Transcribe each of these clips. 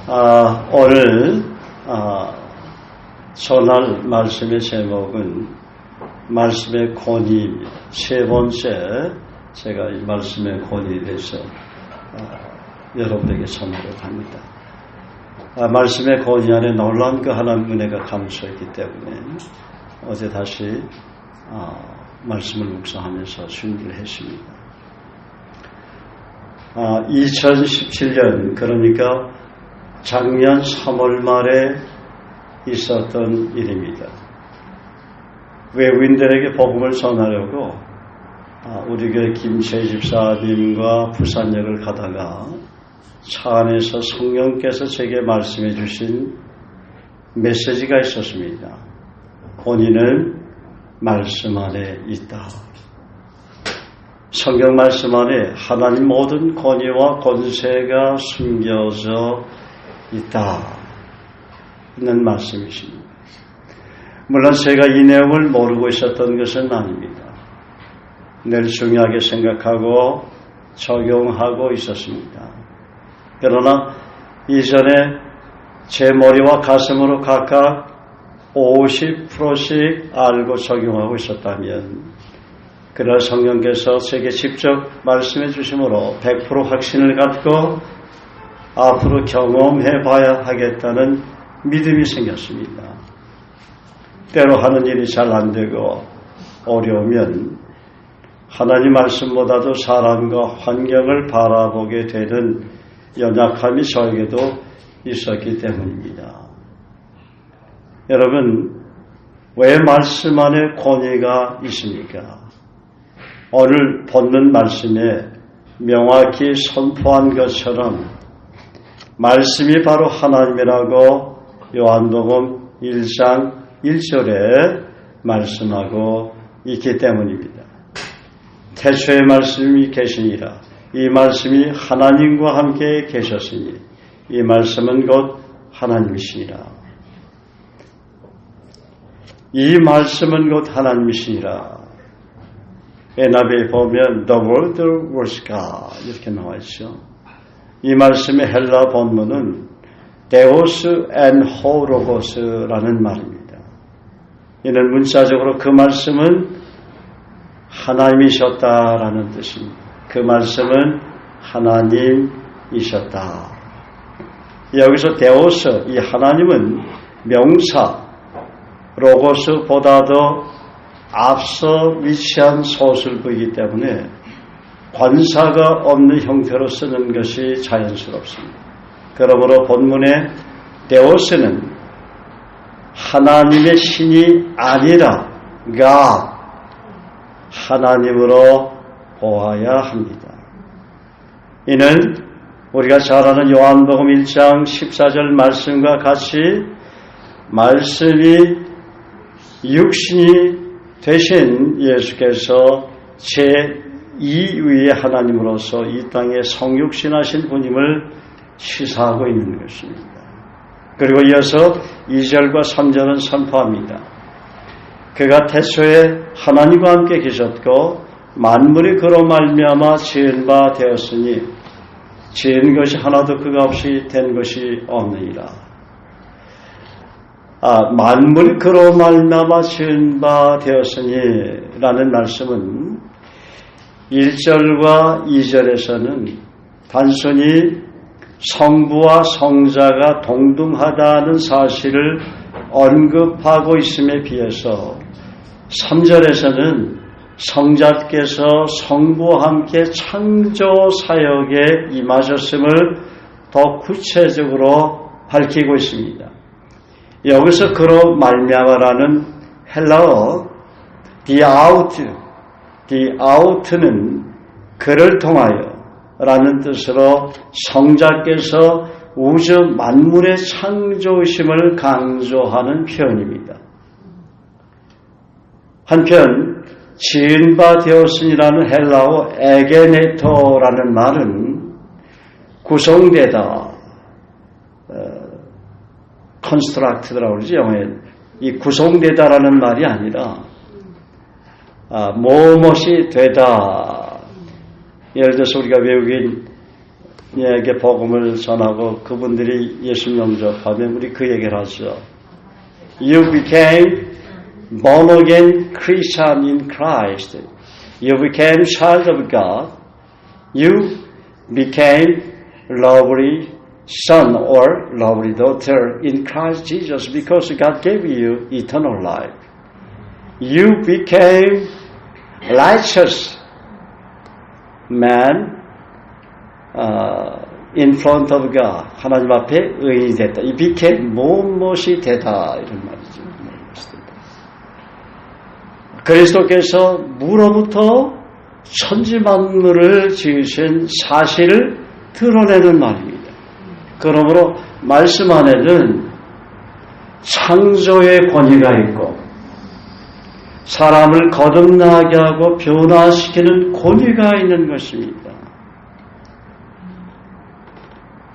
오늘 전할 말씀의 제목은 말씀의 권위입니다. 세 번째 제가 이 말씀의 권위에 대해서 여러분에게 전하려고 합니다. 말씀의 권위 안에 놀라운 그 하나님 은혜가 감춰있기 때문에 어제 다시 말씀을 묵상하면서 준비를 했습니다. 2017년 그러니까 작년 3월 말에 있었던 일입니다. 외국인들에게 복음을 전하려고 우리 교회 김채 집사님과 부산역을 가다가 차 안에서 성령께서 제게 말씀해 주신 메시지가 있었습니다. 권위는 말씀 안에 있다. 성경 말씀 안에 하나님 모든 권위와 권세가 숨겨져 있다는 말씀이십니다. 물론 제가 이 내용을 모르고 있었던 것은 아닙니다. 늘 중요하게 생각하고 적용하고 있었습니다. 그러나 이전에 제 머리와 가슴으로 각각 50%씩 알고 적용하고 있었다면 그날 성령께서 제게 직접 말씀해 주심으로 100% 확신을 갖고 앞으로 경험해 봐야 하겠다는 믿음이 생겼습니다. 때로 하는 일이 잘 안 되고 어려우면 하나님 말씀보다도 사람과 환경을 바라보게 되는 연약함이 저에게도 있었기 때문입니다. 여러분, 왜 말씀 안에 권위가 있습니까? 오늘 본문 말씀에 명확히 선포한 것처럼 말씀이 바로 하나님이라고 요한복음 1장 1절에 말씀하고 있기 때문입니다. 태초에 말씀이 계시니라. 이 말씀이 하나님과 함께 계셨으니 이 말씀은 곧 하나님이시니라. 이 말씀은 곧 하나님이시니라. NIV에 보면 The Word was God 이렇게 나와 있죠. 이 말씀의 헬라 본문은 데오스 앤 호로고스라는 말입니다. 이는 문자적으로 그 말씀은 하나님이셨다라는 뜻입니다. 그 말씀은 하나님이셨다. 여기서 데오스, 이 하나님은 명사 로고스보다도 앞서 위치한 소술부이기 때문에 관사가 없는 형태로 쓰는 것이 자연스럽습니다. 그러므로 본문의 데오스는 하나님의 신이 아니라 하나님으로 보아야 합니다. 이는 우리가 잘 아는 요한복음 1장 14절 말씀과 같이 말씀이 육신이 되신 예수께서 제2위의 하나님으로서 이 땅에 성육신하신 분임을 시사하고 있는 것입니다. 그리고 이어서 2절과 3절은 선포합니다. 그가 태초에 하나님과 함께 계셨고 만물이 그로 말미암아 지은 바 되었으니 지은 것이 하나도 그가 없이 된 것이 없느니라. 만물이 그로 말미암아 지은 바 되었으니 라는 말씀은 1절과 2절에서는 단순히 성부와 성자가 동등하다는 사실을 언급하고 있음에 비해서 3절에서는 성자께서 성부와 함께 창조 사역에 임하셨음을 더 구체적으로 밝히고 있습니다. 여기서 그로 말미암아라는 헬라어 디아우트는 그를 통하여 라는 뜻으로 성자께서 우주 만물의 창조심을 강조하는 표현입니다. 한편 지은 바 되었으니라는 헬라어 에게네토라는 말은 구성되다, construct라고 그러지 영어에. 이 구성되다라는 말이 아니라 무엇이 되다. 예를 들어서 우리가 외국인 에게 복음을 전하고 그분들이 예수 영접하면 우리 그 얘기를 하죠. You became born again Christian in Christ. You became child of God. You became lovely son or lovely daughter in Christ Jesus because God gave you eternal life. You became righteous man in front of God. 하나님 앞에 의인이 됐다. 이 became 무엇이 되다 이런 말이죠. 그리스도께서 무로부터 천지 만물을 지으신 사실을 드러내는 말입니다. 그러므로 말씀 안에는 창조의 권위가 있고 사람을 거듭나게 하고 변화시키는 권위가 있는 것입니다.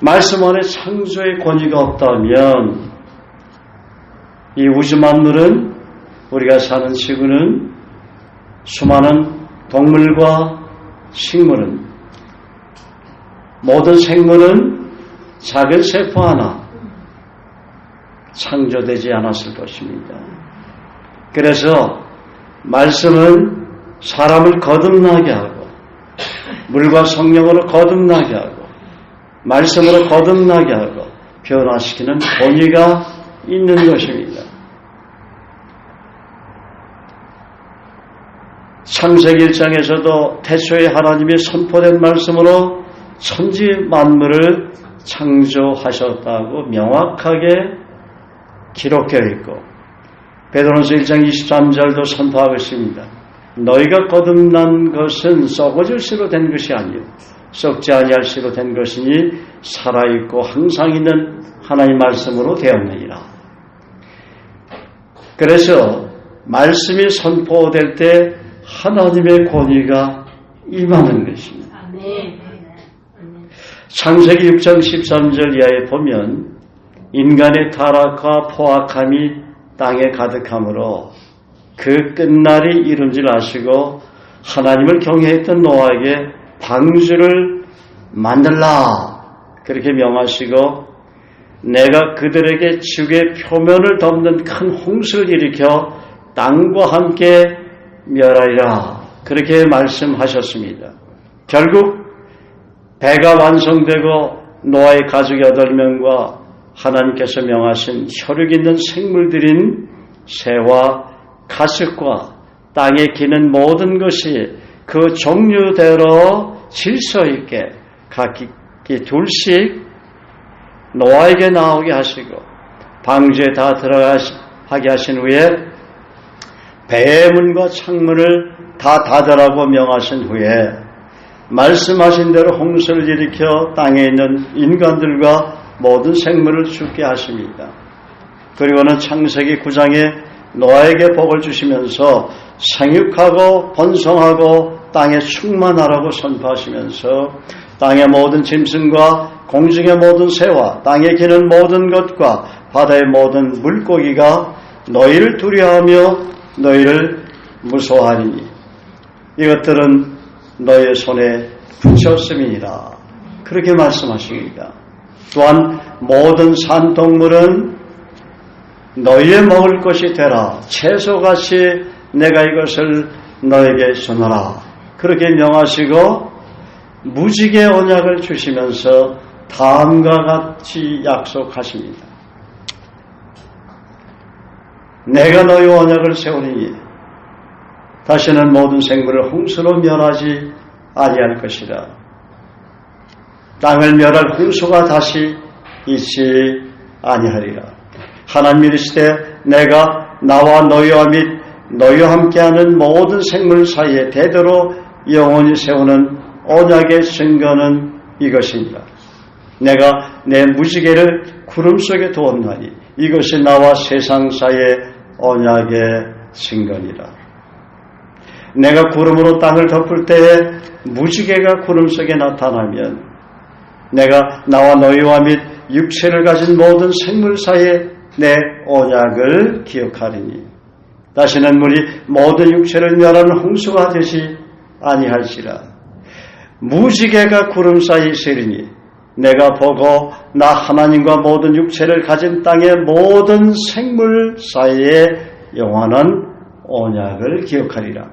말씀 안에 창조의 권위가 없다면 이 우주 만물은 우리가 사는 지구는 수많은 동물과 식물은 모든 생물은 작은 세포 하나 창조되지 않았을 것입니다. 그래서 말씀은 사람을 거듭나게 하고 물과 성령으로 거듭나게 하고 말씀으로 거듭나게 하고 변화시키는 권위가 있는 것입니다. 창세기 1장에서도 태초에 하나님이 선포된 말씀으로 천지 만물을 창조하셨다고 명확하게 기록되어 있고 베드로전서 1장 23절도 선포하고 있습니다. 너희가 거듭난 것은 썩어질 씨로 된 것이 아니요 썩지 아니할 씨로 된 것이니 살아있고 항상 있는 하나님 말씀으로 되었느니라. 그래서 말씀이 선포될 때 하나님의 권위가 임하는 것입니다. 창세기 6장 13절 이하에 보면 인간의 타락과 포악함이 땅에 가득하므로 그 끝날이 이룬 줄 아시고 하나님을 경외했던 노아에게 방주를 만들라 그렇게 명하시고 내가 그들에게 지구의 표면을 덮는 큰 홍수를 일으켜 땅과 함께 멸하리라 그렇게 말씀하셨습니다. 결국 배가 완성되고 노아의 가족 8명과 하나님께서 명하신 혈육 있는 생물들인 새와 가축과 땅에 기는 모든 것이 그 종류대로 질서 있게 각기 둘씩 노아에게 나오게 하시고 방주에 다 들어가게 하신 후에 배의 문과 창문을 다 닫으라고 명하신 후에 말씀하신 대로 홍수를 일으켜 땅에 있는 인간들과 모든 생물을 죽게 하십니다. 그리고는 창세기 9장에 노아에게 복을 주시면서 생육하고 번성하고 땅에 충만하라고 선포하시면서 땅의 모든 짐승과 공중의 모든 새와 땅에 기는 모든 것과 바다의 모든 물고기가 너희를 두려워하며 너희를 무서워하리니 이것들은 너희의 손에 붙였음이니라 그렇게 말씀하십니다. 또한 모든 산동물은 너희의 먹을 것이 되라 채소같이 내가 이것을 너에게 주노라 그렇게 명하시고 무지개 언약을 주시면서 다음과 같이 약속하십니다. 내가 너희 언약을 세우리니 다시는 모든 생물을 홍수로 멸하지 아니할 것이라. 땅을 멸할 홍수가 다시 있지 아니하리라. 하나님 이르시되 내가 나와 너희와 및 너희와 함께하는 모든 생물 사이에 대대로 영원히 세우는 언약의 증거는 이것입니다. 내가 내 무지개를 구름 속에 두었나니 이것이 나와 세상 사이의 언약의 증거니라. 내가 구름으로 땅을 덮을 때에 무지개가 구름 속에 나타나면 내가 나와 너희와 및 육체를 가진 모든 생물 사이에 내 언약을 기억하리니 다시는 물이 모든 육체를 멸하는 홍수가 되지 아니할지라. 무지개가 구름 사이에 있으리니 내가 보고 나 하나님과 모든 육체를 가진 땅의 모든 생물 사이의 영원한 언약을 기억하리라.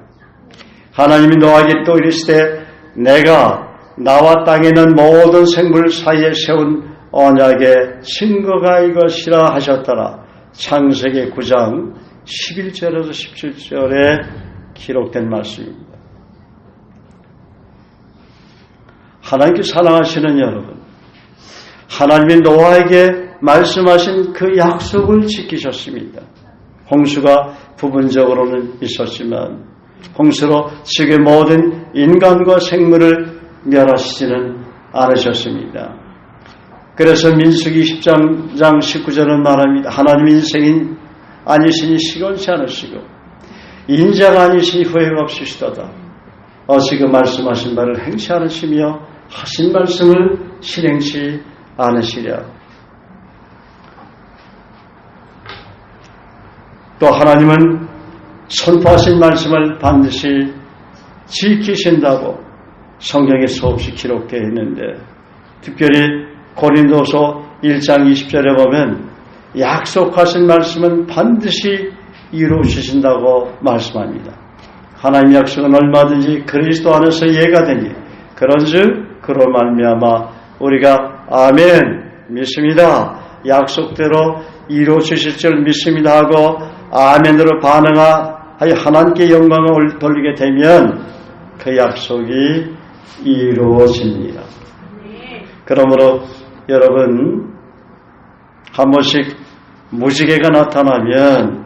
하나님이 노아에게 또 이르시되 내가 나와 땅에 있는 모든 생물 사이에 세운 언약의 증거가 이것이라 하셨더라. 창세기 9장 11절에서 17절에 기록된 말씀입니다. 하나님께 사랑하시는 여러분, 하나님이 노아에게 말씀하신 그 약속을 지키셨습니다. 홍수가 부분적으로는 있었지만 홍수로 지금 모든 인간과 생물을 멸하시지는 않으셨습니다. 그래서 민수기 10장 19절은 말합니다. 하나님 인생이 아니시니 시건치 않으시고 인자가 아니시니 후회가 없으시도다. 어찌 그 말씀하신 바를 행치 않으시며 하신 말씀을 실행치 않으시랴. 또 하나님은 선포하신 말씀을 반드시 지키신다고 성경에 수없이 기록되어 있는데, 특별히 고린도서 1장 20절에 보면 약속하신 말씀은 반드시 이루어주신다고 말씀합니다. 하나님 약속은 얼마든지 그리스도 안에서 예가 되니 그런즉 그로 말미암아 우리가 아멘 믿습니다, 약속대로 이루어주실 줄 믿습니다 하고 아멘으로 반응하여 하나님께 영광을 돌리게 되면 그 약속이 이루어집니다. 그러므로 여러분, 한 번씩 무지개가 나타나면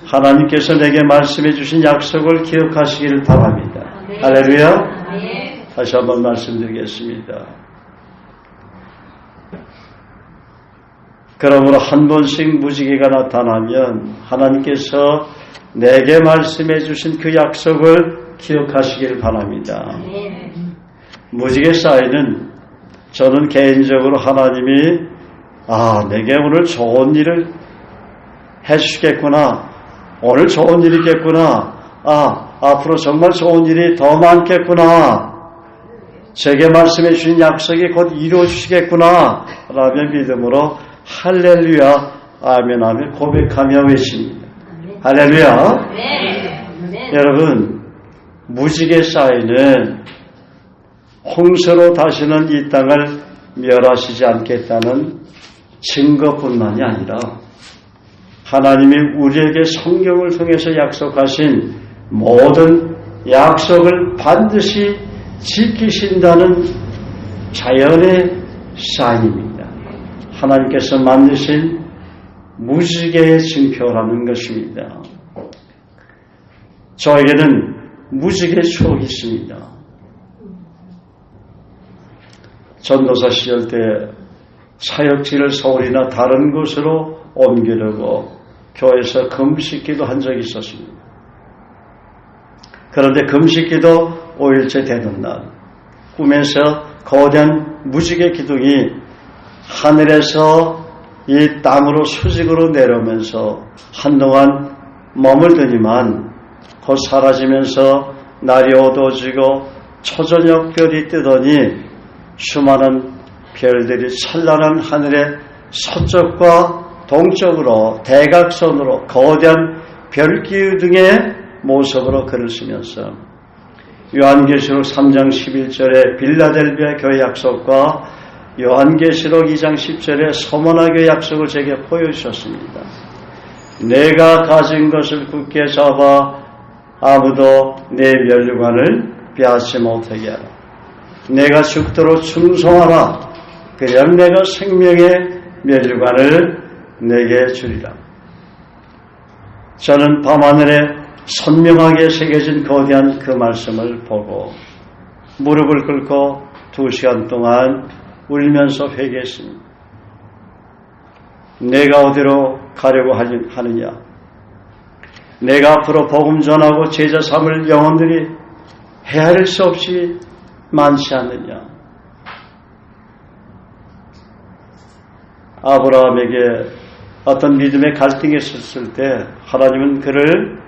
하나님께서 내게 말씀해 주신 약속을 기억하시기를 바랍니다. 할렐루야. 다시 한번 말씀드리겠습니다. 그러므로 한 번씩 무지개가 나타나면 하나님께서 내게 말씀해 주신 그 약속을 기억하시길 바랍니다. 무지개 사이는 저는 개인적으로 하나님이 내게 오늘 좋은 일을 해주시겠구나, 오늘 좋은 일이겠구나, 앞으로 정말 좋은 일이 더 많겠구나, 제게 말씀해 주신 약속이 곧 이루어 주시겠구나 라며 믿음으로 할렐루야 아멘 하며 고백하며 외칩니다. 할렐루야. 여러분, 무지개 사이는 홍수로 다시는 이 땅을 멸하시지 않겠다는 증거뿐만이 아니라 하나님이 우리에게 성경을 통해서 약속하신 모든 약속을 반드시 지키신다는 자연의 사인입니다. 하나님께서 만드신 무지개의 증표라는 것입니다. 저에게는 무지개 추억이 있습니다. 전도사 시절 때 사역지를 서울이나 다른 곳으로 옮기려고 교회에서 금식기도 한 적이 있었습니다. 그런데 금식기도 5일째 되는 날, 꿈에서 거대한 무지개 기둥이 하늘에서 이 땅으로 수직으로 내려오면서 한동안 머물더니만 곧 사라지면서 날이 어두워지고 초저녁 별이 뜨더니 수많은 별들이 찬란한 하늘의 서쪽과 동쪽으로 대각선으로 거대한 별기둥의 모습으로 글을 쓰면서 요한계시록 3장 11절의 빌라델비아 교회 약속과 요한계시록 2장 10절의 서머나 교회 약속을 제게 보여주셨습니다. 내가 가진 것을 굳게 잡아 아무도 내 면류관을 빼앗지 못하게 하라. 내가 죽도록 충성하라. 그래야 내가 생명의 면류관을 내게 주리라. 저는 밤하늘에 선명하게 새겨진 거대한 그 말씀을 보고 무릎을 꿇고 2시간 동안 울면서 회개했습니다. 내가 어디로 가려고 하느냐? 내가 앞으로 복음 전하고 제자 삼을 영혼들이 헤아릴 수 없이 많지 않느냐? 아브라함에게 어떤 믿음의 갈등이 있었을 때 하나님은 그를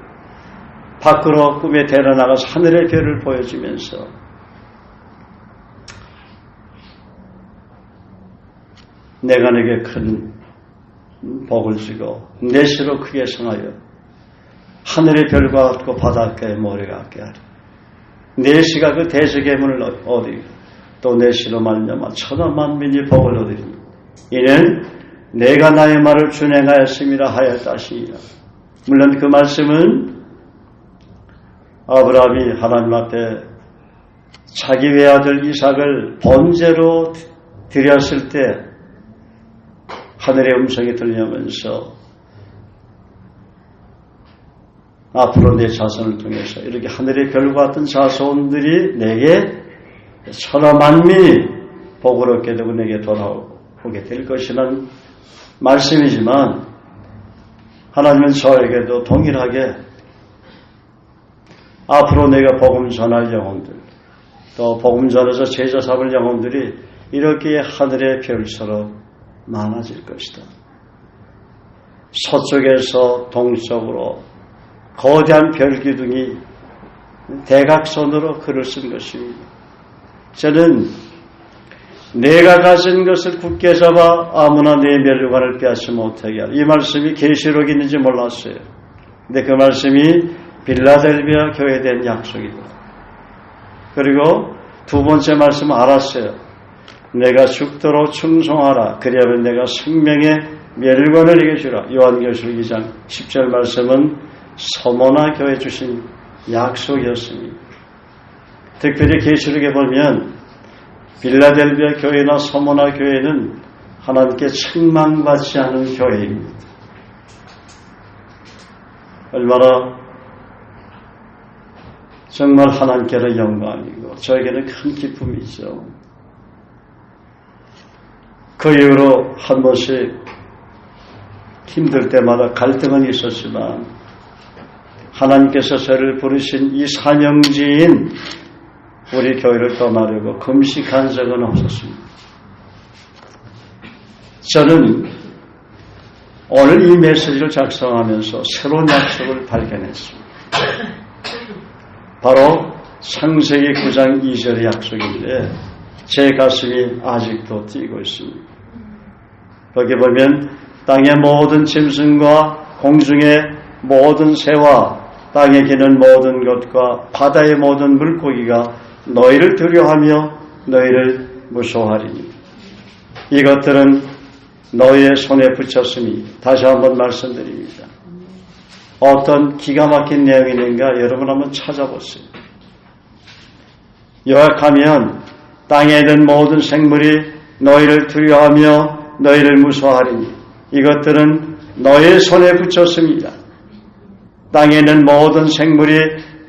밖으로 꿈에 데려나가서 하늘의 별을 보여주면서 내가 내게 큰 복을 주고 내 시로 크게 성하여 하늘의 별과 같고 바닷가의 모래가 같게 하리. 내 시가 그 대적의문을 얻으리고 또 내 시로 말미암아 천하 만민이 복을 얻으리니 이는 내가 나의 말을 준행하였음이라 하였다 하시니라. 물론 그 말씀은 아브라함이 하나님 앞에 자기 외아들 이삭을 번제로 드렸을 때 하늘의 음성이 들려오면서 앞으로 내 자손을 통해서 이렇게 하늘의 별과 같은 자손들이 내게 천하 만민이 복을 얻게 되고 내게 돌아오게 될 것이라는 말씀이지만 하나님은 저에게도 동일하게 앞으로 내가 복음 전할 영혼들 또 복음 전해서 제자 삼을 영혼들이 이렇게 하늘의 별처럼 많아질 것이다. 서쪽에서 동쪽으로 거대한 별기둥이 대각선으로 글을 쓴 것입니다. 저는 내가 가진 것을 굳게 잡아 아무나 내 멸류관을 빼앗지 못하게 하라. 이 말씀이 계시록에 있는지 몰랐어요. 근데 그 말씀이 빌라델비아 교회에 대한 약속이다. 그리고 두 번째 말씀은 알았어요. 내가 죽도록 충성하라. 그리하면 내가 생명의 멸류관을 내게 주라. 요한계시록 2장 10절 말씀은 서머나 교회 주신 약속이었습니다. 특별히 계시록에 보면 빌라델비아 교회나 서머나 교회는 하나님께 책망받지 않은 교회입니다. 얼마나 정말 하나님께는 영광이고 저에게는 큰 기쁨이죠. 그 이후로 한 번씩 힘들 때마다 갈등은 있었지만 하나님께서 저를 부르신 이 사명지인 우리 교회를 떠나려고 금식한 적은 없었습니다. 저는 오늘 이 메시지를 작성하면서 새로운 약속을 발견했습니다. 바로 창세기 9장 2절의 약속인데 제 가슴이 아직도 뛰고 있습니다. 거기 보면 땅의 모든 짐승과 공중의 모든 새와 땅에 기는 모든 것과 바다의 모든 물고기가 너희를 두려워하며 너희를 무서워하리니 이것들은 너희의 손에 붙였으니 다시 한번 말씀드립니다. 어떤 기가 막힌 내용이 있는가 여러분 한번 찾아보세요. 요약하면 땅에 있는 모든 생물이 너희를 두려워하며 너희를 무서워하리니 이것들은 너희의 손에 붙였습니다. 땅에 있는 모든 생물이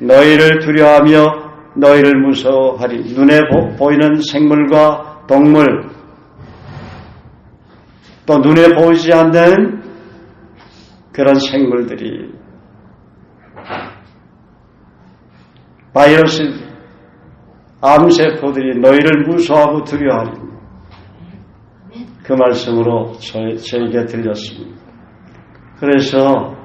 너희를 두려워하며 너희를 무서워하리. 눈에 보이는 생물과 동물 또 눈에 보이지 않는 그런 생물들이 바이러스 암세포들이 너희를 무서워하고 두려워하리. 그 말씀으로 저에게 들렸습니다. 그래서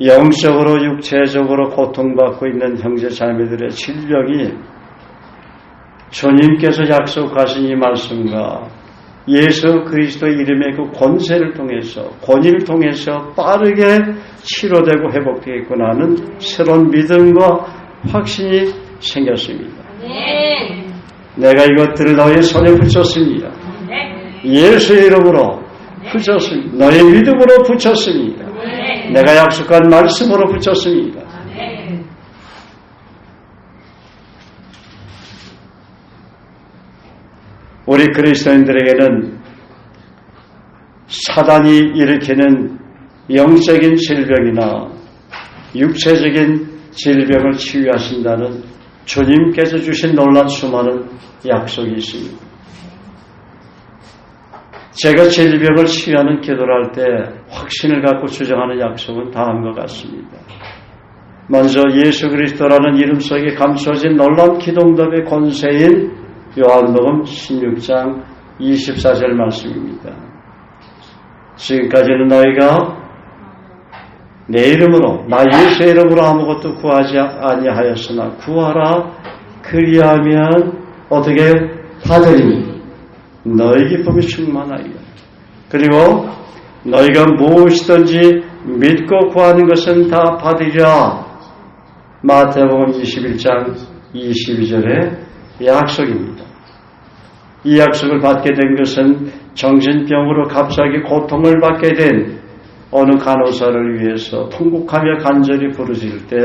영적으로 육체적으로 고통받고 있는 형제 자매들의 질병이 주님께서 약속하신 이 말씀과 예수 그리스도의 이름의 그 권세를 통해서 권위를 통해서 빠르게 치료되고 회복되겠구나 하는 새로운 믿음과 확신이 생겼습니다. 내가 이것들을 너의 손에 붙였습니다. 예수의 이름으로 붙였습니다. 너의 믿음으로 붙였습니다. 내가 약속한 말씀으로 붙였습니다. 우리 그리스도인들에게는 사단이 일으키는 영적인 질병이나 육체적인 질병을 치유하신다는 주님께서 주신 놀란 수많은 약속이 있습니다. 제가 질병을 치유하는 기도를 할 때 확신을 갖고 주장하는 약속은 다음과 같습니다. 먼저 예수 그리스도라는 이름 속에 감춰진 놀라운 기도응답의 권세인 요한복음 16장 24절 말씀입니다. 지금까지는 너희가 내 이름으로 나 예수의 이름으로 아무것도 구하지 아니하였으나 구하라 그리하면 어떻게 받으리니 너희 기쁨이 충만하리라. 그리고 너희가 무엇이든지 믿고 구하는 것은 다 받으리라. 마태복음 21장 22절의 약속입니다. 이 약속을 받게 된 것은 정신병으로 갑자기 고통을 받게 된 어느 간호사를 위해서 통곡하며 간절히 부르짖을 때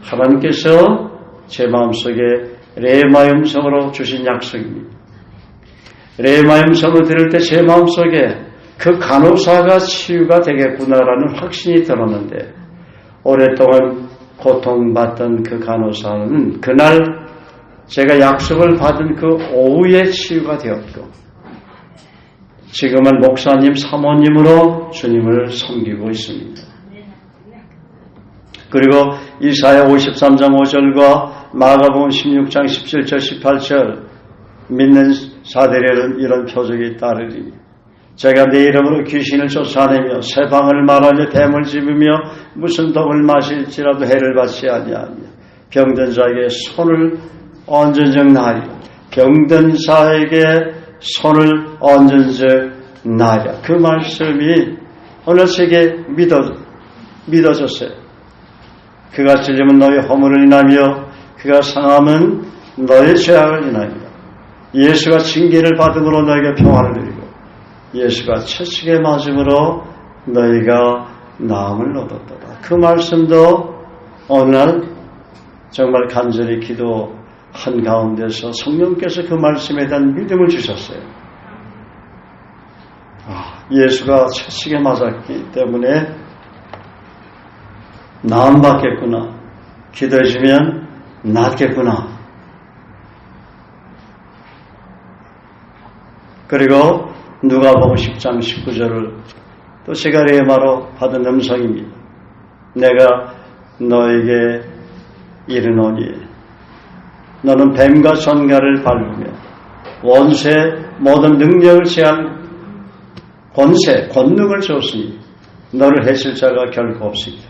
하나님께서 제 마음속에 레마의 음성으로 주신 약속입니다. 레마의 음성을 들을 때 제 마음속에 그 간호사가 치유가 되겠구나라는 확신이 들었는데 오랫동안 고통받던 그 간호사는 그날 제가 약속을 받은 그 오후에 치유가 되었고 지금은 목사님, 사모님으로 주님을 섬기고 있습니다. 그리고 이사야 53장 5절과 마가복음 16장 17절 18절 믿는 사대리는 이런 표적이 따르리니 제가 내 이름으로 귀신을 쫓아내며 새 방을 말하며 뱀을 집으며 무슨 독을 마실지라도 해를 받지 아니하며 병든 자에게 손을 얹은 적 나으리라. 병든 자에게 손을 얹은 적 나으리라. 그 말씀이 어느새게 믿어졌어요. 그가 찔리면 너희 허물을 인하며 그가 상함은 너희 죄악을 인하며 예수가 징계를 받음으로 너희가 평화를 누리고 예수가 채찍에 맞음으로 너희가 나음을 얻었도다. 그 말씀도 어느 날 정말 간절히 기도한 가운데서 성령께서 그 말씀에 대한 믿음을 주셨어요. 예수가 채찍에 맞았기 때문에 나음 받겠구나. 기도해주면 낫겠구나. 그리고 누가복음 10장 19절을 또 제가 레마로 받은 음성입니다. 내가 너에게 이르노니 너는 뱀과 전갈을 밟으며 원수의 모든 능력을 제한 권능을 줬으니 너를 해칠 자가 결코 없으리라.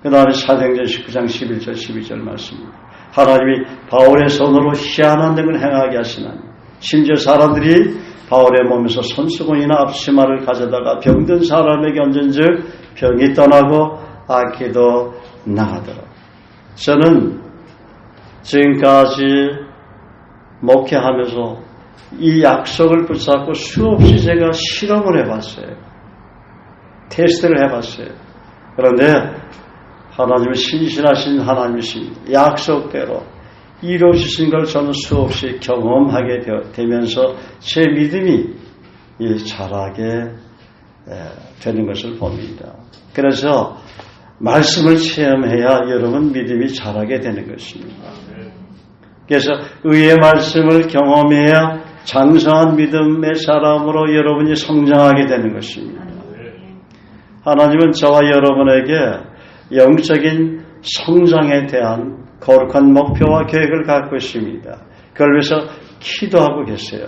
그 다음에 사도행전 19장 11절 12절 말씀입니다. 하나님이 바울의 손으로 희한한 등을 행하게 하시나니 심지어 사람들이 바울의 몸에서 손수건이나 앞치마를 가져다가 병든 사람에게 얹은즉 병이 떠나고 악기도 나가더라. 저는 지금까지 목회하면서 이 약속을 붙잡고 수없이 제가 실험을 해봤어요. 테스트를 해봤어요. 그런데 하나님은 신실하신 하나님이십니다. 약속대로 이루어지신 걸 저는 수없이 경험하게 되면서 제 믿음이 자라게 되는 것을 봅니다. 그래서 말씀을 체험해야 여러분 믿음이 자라게 되는 것입니다. 그래서 의의 말씀을 경험해야 장성한 믿음의 사람으로 여러분이 성장하게 되는 것입니다. 하나님은 저와 여러분에게 영적인 성장에 대한 거룩한 목표와 계획을 갖고 있습니다. 그걸 위해서 기도하고 계세요.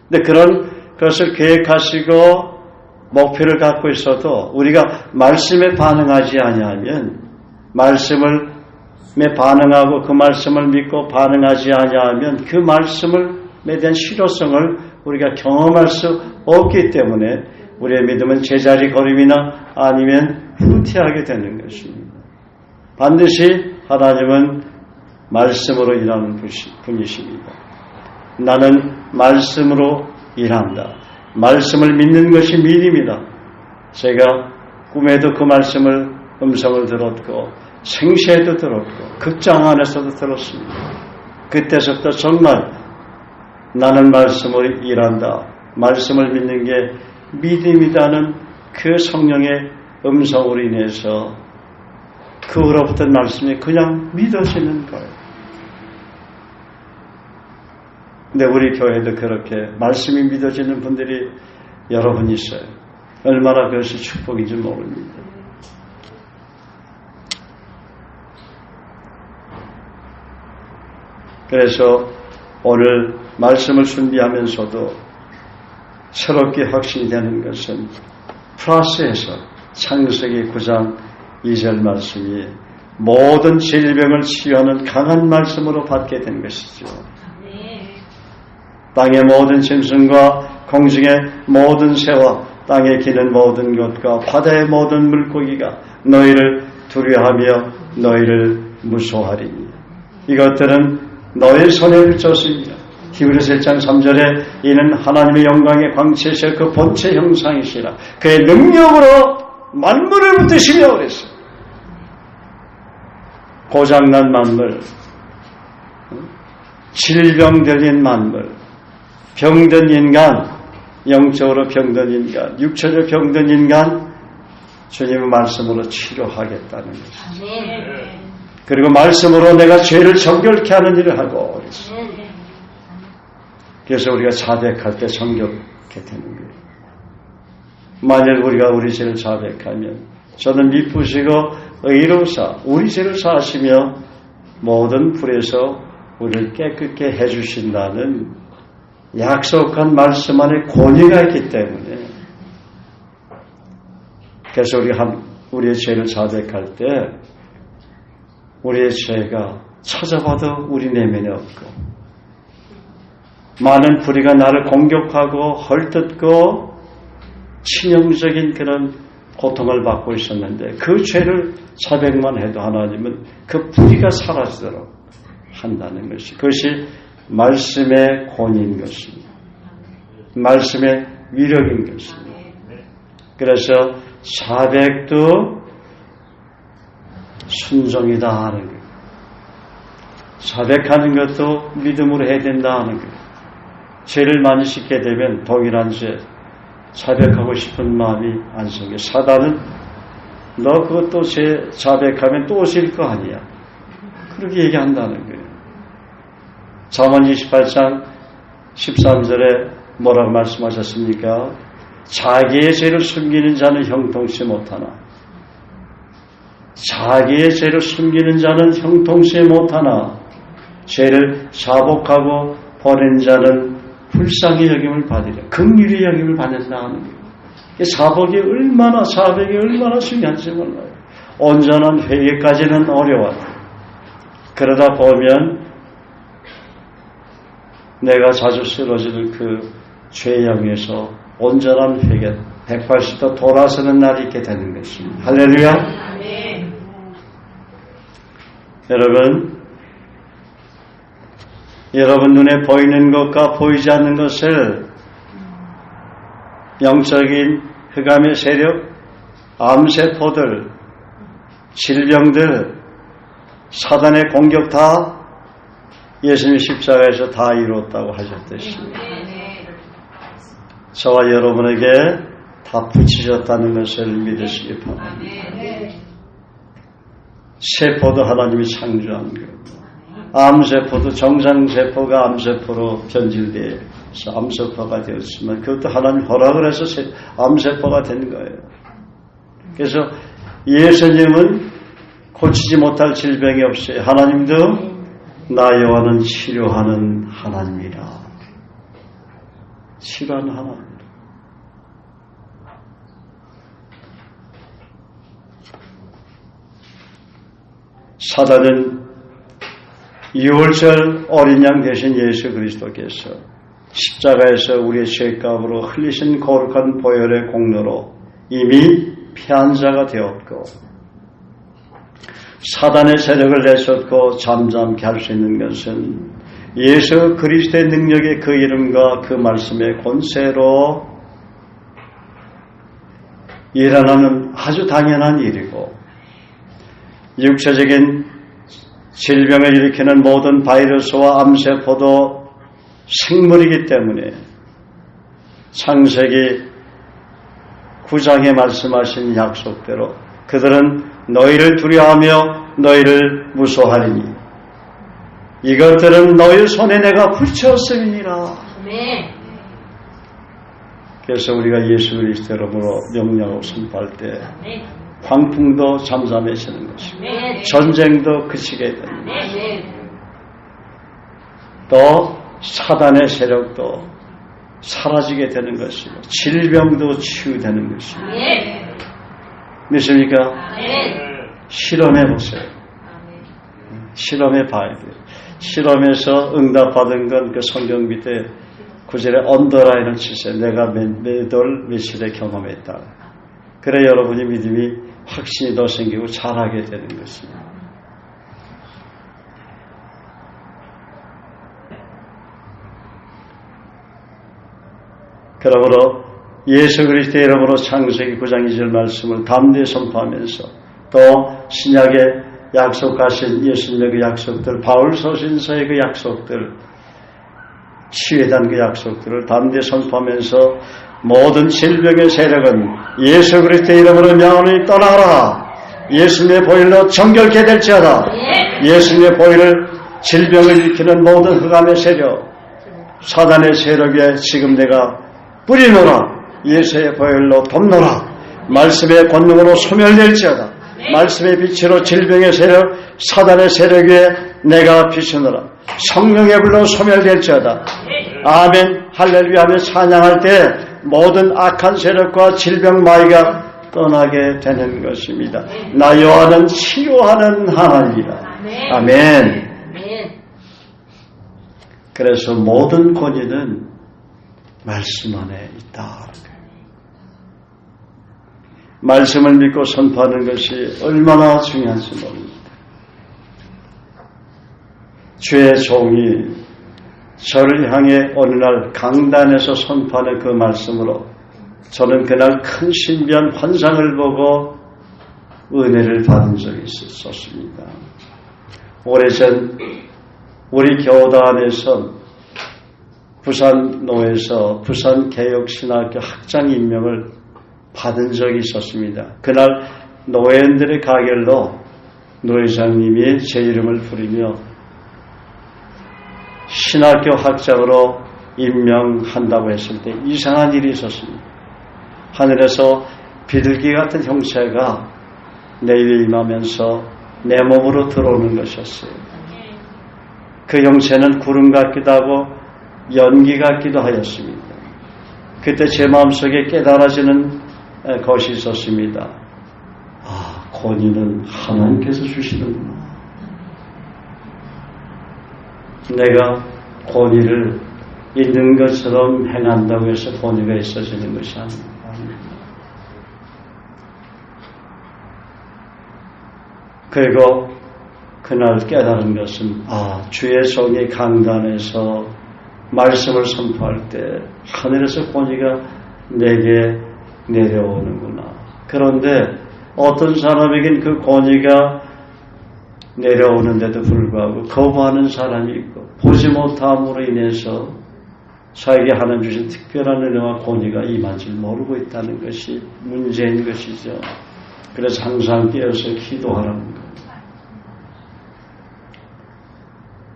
근데 그런 것을 계획하시고 목표를 갖고 있어도 우리가 말씀에 반응하지 아니하면 말씀에 반응하고 그 말씀을 믿고 반응하지 아니하면 그 말씀에 대한 실효성을 우리가 경험할 수 없기 때문에 우리의 믿음은 제자리 걸음이나 아니면 후퇴하게 되는 것입니다. 반드시 하나님은 말씀으로 일하는 분이십니다. 나는 말씀으로 일한다. 말씀을 믿는 것이 믿음이다. 제가 꿈에도 그 말씀을 음성을 들었고 생시에도 들었고 극장 안에서도 들었습니다. 그때서부터 정말 나는 말씀으로 일한다. 말씀을 믿는 게 믿음이라는 그 성령의 음성으로 인해서 그 후로부터 말씀이 그냥 믿어지는 거예요. 근데 우리 교회도 그렇게 말씀이 믿어지는 분들이 여러분 있어요. 얼마나 그것이 축복인지 모릅니다. 그래서 오늘 말씀을 준비하면서도 새롭게 확신이 되는 것은 플러스에서 창세기 9장 2절 말씀이 모든 질병을 치유하는 강한 말씀으로 받게 된 것이죠. 땅의 모든 짐승과 공중의 모든 새와 땅에 기는 모든 것과 바다의 모든 물고기가 너희를 두려워하며 너희를 무서워하리니 이것들은 너의 손에 붙였습니다. 히브리서 1장 3절에 이는 하나님의 영광의 광채이시여 그 본체 형상이시라 그의 능력으로 만물을 붙드시며 그랬어요. 고장난 만물, 질병 들린 만물, 병든 인간, 영적으로 병든 인간, 육체적으로 병든 인간 주님의 말씀으로 치료하겠다는 것이죠. 그리고 말씀으로 내가 죄를 정결케 하는 일을 하고 그랬어요. 그래서 우리가 자백할 때 정결케 되는 거예요. 만일 우리가 우리 죄를 자백하면 저는 미쁘시고 의로우사 우리 죄를 사하시며 모든 불에서 우리를 깨끗게 해주신다는 약속한 말씀 안에 권위가 있기 때문에 그래서 우리가 우리의 죄를 자백할 때 우리의 죄가 찾아봐도 우리 내면에 없고 많은 불의가 나를 공격하고 헐뜯고 치명적인 그런 고통을 받고 있었는데 그 죄를 자백만 해도 하나님은 그 불의가 사라지도록 한다는 것이 그것이 말씀의 권위인 것입니다. 말씀의 위력인 것입니다. 그래서 자백도 순종이다 하는 거예요. 자백하는 것도 믿음으로 해야 된다 하는 거예요. 죄를 많이 짓게 되면 동일한 죄 자백하고 싶은 마음이 안 생겨. 사단은 너 그것도 죄 자백하면 또 오실 거 아니야. 그렇게 얘기한다는 거예요. 잠언 28장 13절에 뭐라고 말씀하셨습니까? 자기의 죄를 숨기는 자는 형통치 못하나 자기의 죄를 숨기는 자는 형통치 못하나 죄를 자복하고 버린 자는 불쌍히 여김을 받으려 긍휼히 여김을 받는다는 거예요. 자백이 얼마나 중요한지 몰라요. 온전한 회개까지는 어려워요. 그러다 보면 내가 자주 쓰러지는 그 죄 향해서 온전한 회개 180도 돌아서는 날이 있게 되는 것입니다. 할렐루야. 여러분 눈에 보이는 것과 보이지 않는 것을 영적인 흑암의 세력, 암세포들, 질병들, 사단의 공격 다 예수님이 십자가에서 다 이루었다고 하셨듯이 저와 여러분에게 다 붙이셨다는 것을 믿으시기 바랍니다. 세포도 하나님이 창조한 거예요. 암세포도 정상세포가 암세포로 변질돼서 암세포가 되었지만 그것도 하나님 허락을 해서 암세포가 된 거예요. 그래서 예수님은 고치지 못할 질병이 없어요. 하나님도 나 여호와는 치료하는 하나님이라. 치료하는 하나님. 사단은 6월절 어린 양 되신 예수 그리스도께서 십자가에서 우리의 죄값으로 흘리신 거룩한 보혈의 공로로 이미 피한 자가 되었고 사단의 세력을 내쫓고 잠잠케 할 수 있는 것은 예수 그리스도의 능력의 그 이름과 그 말씀의 권세로 일어나는 아주 당연한 일이고 육체적인 질병을 일으키는 모든 바이러스와 암세포도 생물이기 때문에 창세기 9장에 말씀하신 약속대로 그들은 너희를 두려워하며 너희를 무서워하리니 이것들은 너희 손에 내가 붙였음이니라. 그래서 우리가 예수 그리스도로 명령하고 선포할 때 광풍도 잠잠해지는 것이고 전쟁도 그치게 됩니다. 또 사단의 세력도 사라지게 되는 것이고 질병도 치유되는 것이고 믿습니까? 실험해 보세요. 실험해 봐야 돼요. 실험에서 응답받은 건 그 성경 밑에 9절에 언더라인을 치세요. 내가 몇 월 며칠에 경험했다. 그래 여러분이 믿음이 확신이 더 생기고 잘하게 되는 것입니다. 그러므로 예수 그리스도의 이름으로 창세기 9장 2절 말씀을 담대히 선포하면서 또 신약에 약속하신 예수님의 그 약속들, 바울 서신서의 그 약속들, 치유에 대한 그 약속들을 담대히 선포하면서 모든 질병의 세력은 예수 그리스도의 이름으로 명하노니 떠나가라. 예수님의 보혈로 정결케 될지어다. 예수님의 보혈을 질병을 일으키는 모든 흑암의 세력, 사단의 세력에 지금 내가 뿌리노라. 예수의 보혈로 덮노라. 말씀의 권능으로 소멸될지어다. 말씀의 빛으로 질병의 세력, 사단의 세력 위에 내가 비추노라. 성령의 불로 소멸될지어다. 아멘 할렐루야 하며 찬양할 때 모든 악한 세력과 질병 마귀가 떠나게 되는 것입니다. 나 여호와는 치유하는 하나님이다. 아멘. 그래서 모든 권위는 말씀 안에 있다. 말씀을 믿고 선포하는 것이 얼마나 중요한지 모릅니다. 주의 종이 저를 향해 어느 날 강단에서 선포하는 그 말씀으로 저는 그날 큰 신비한 환상을 보고 은혜를 받은 적이 있었습니다. 오래전 우리 교단에서 부산노에서 부산개혁신학교 학장 임명을 받은 적이 있었습니다. 그날 노회원들의 가결로 노회장님이 제 이름을 부르며 신학교 학장으로 임명한다고 했을 때 이상한 일이 있었습니다. 하늘에서 비둘기 같은 형체가 내 위에 임하면서 내 몸으로 들어오는 것이었어요. 그 형체는 구름 같기도 하고 연기 같기도 하였습니다. 그때 제 마음속에 깨달아지는 것이 있었습니다. 아, 권위는 하나님께서 주시는구나. 내가 권위를 있는 것처럼 행한다고 해서 권위가 있어지는 것이 아닙니다. 그리고 그날 깨달은 것은 주의 종이 강단에서 말씀을 선포할 때 하늘에서 권위가 내게 내려오는구나. 그런데 어떤 사람에겐 그 권위가 내려오는데도 불구하고 거부하는 사람이 있고 보지 못함으로 인해서 자에게 하나님 주신 특별한 은혜와 권위가 임한 줄 모르고 있다는 것이 문제인 것이죠. 그래서 항상 깨어서 기도하라는 겁니다.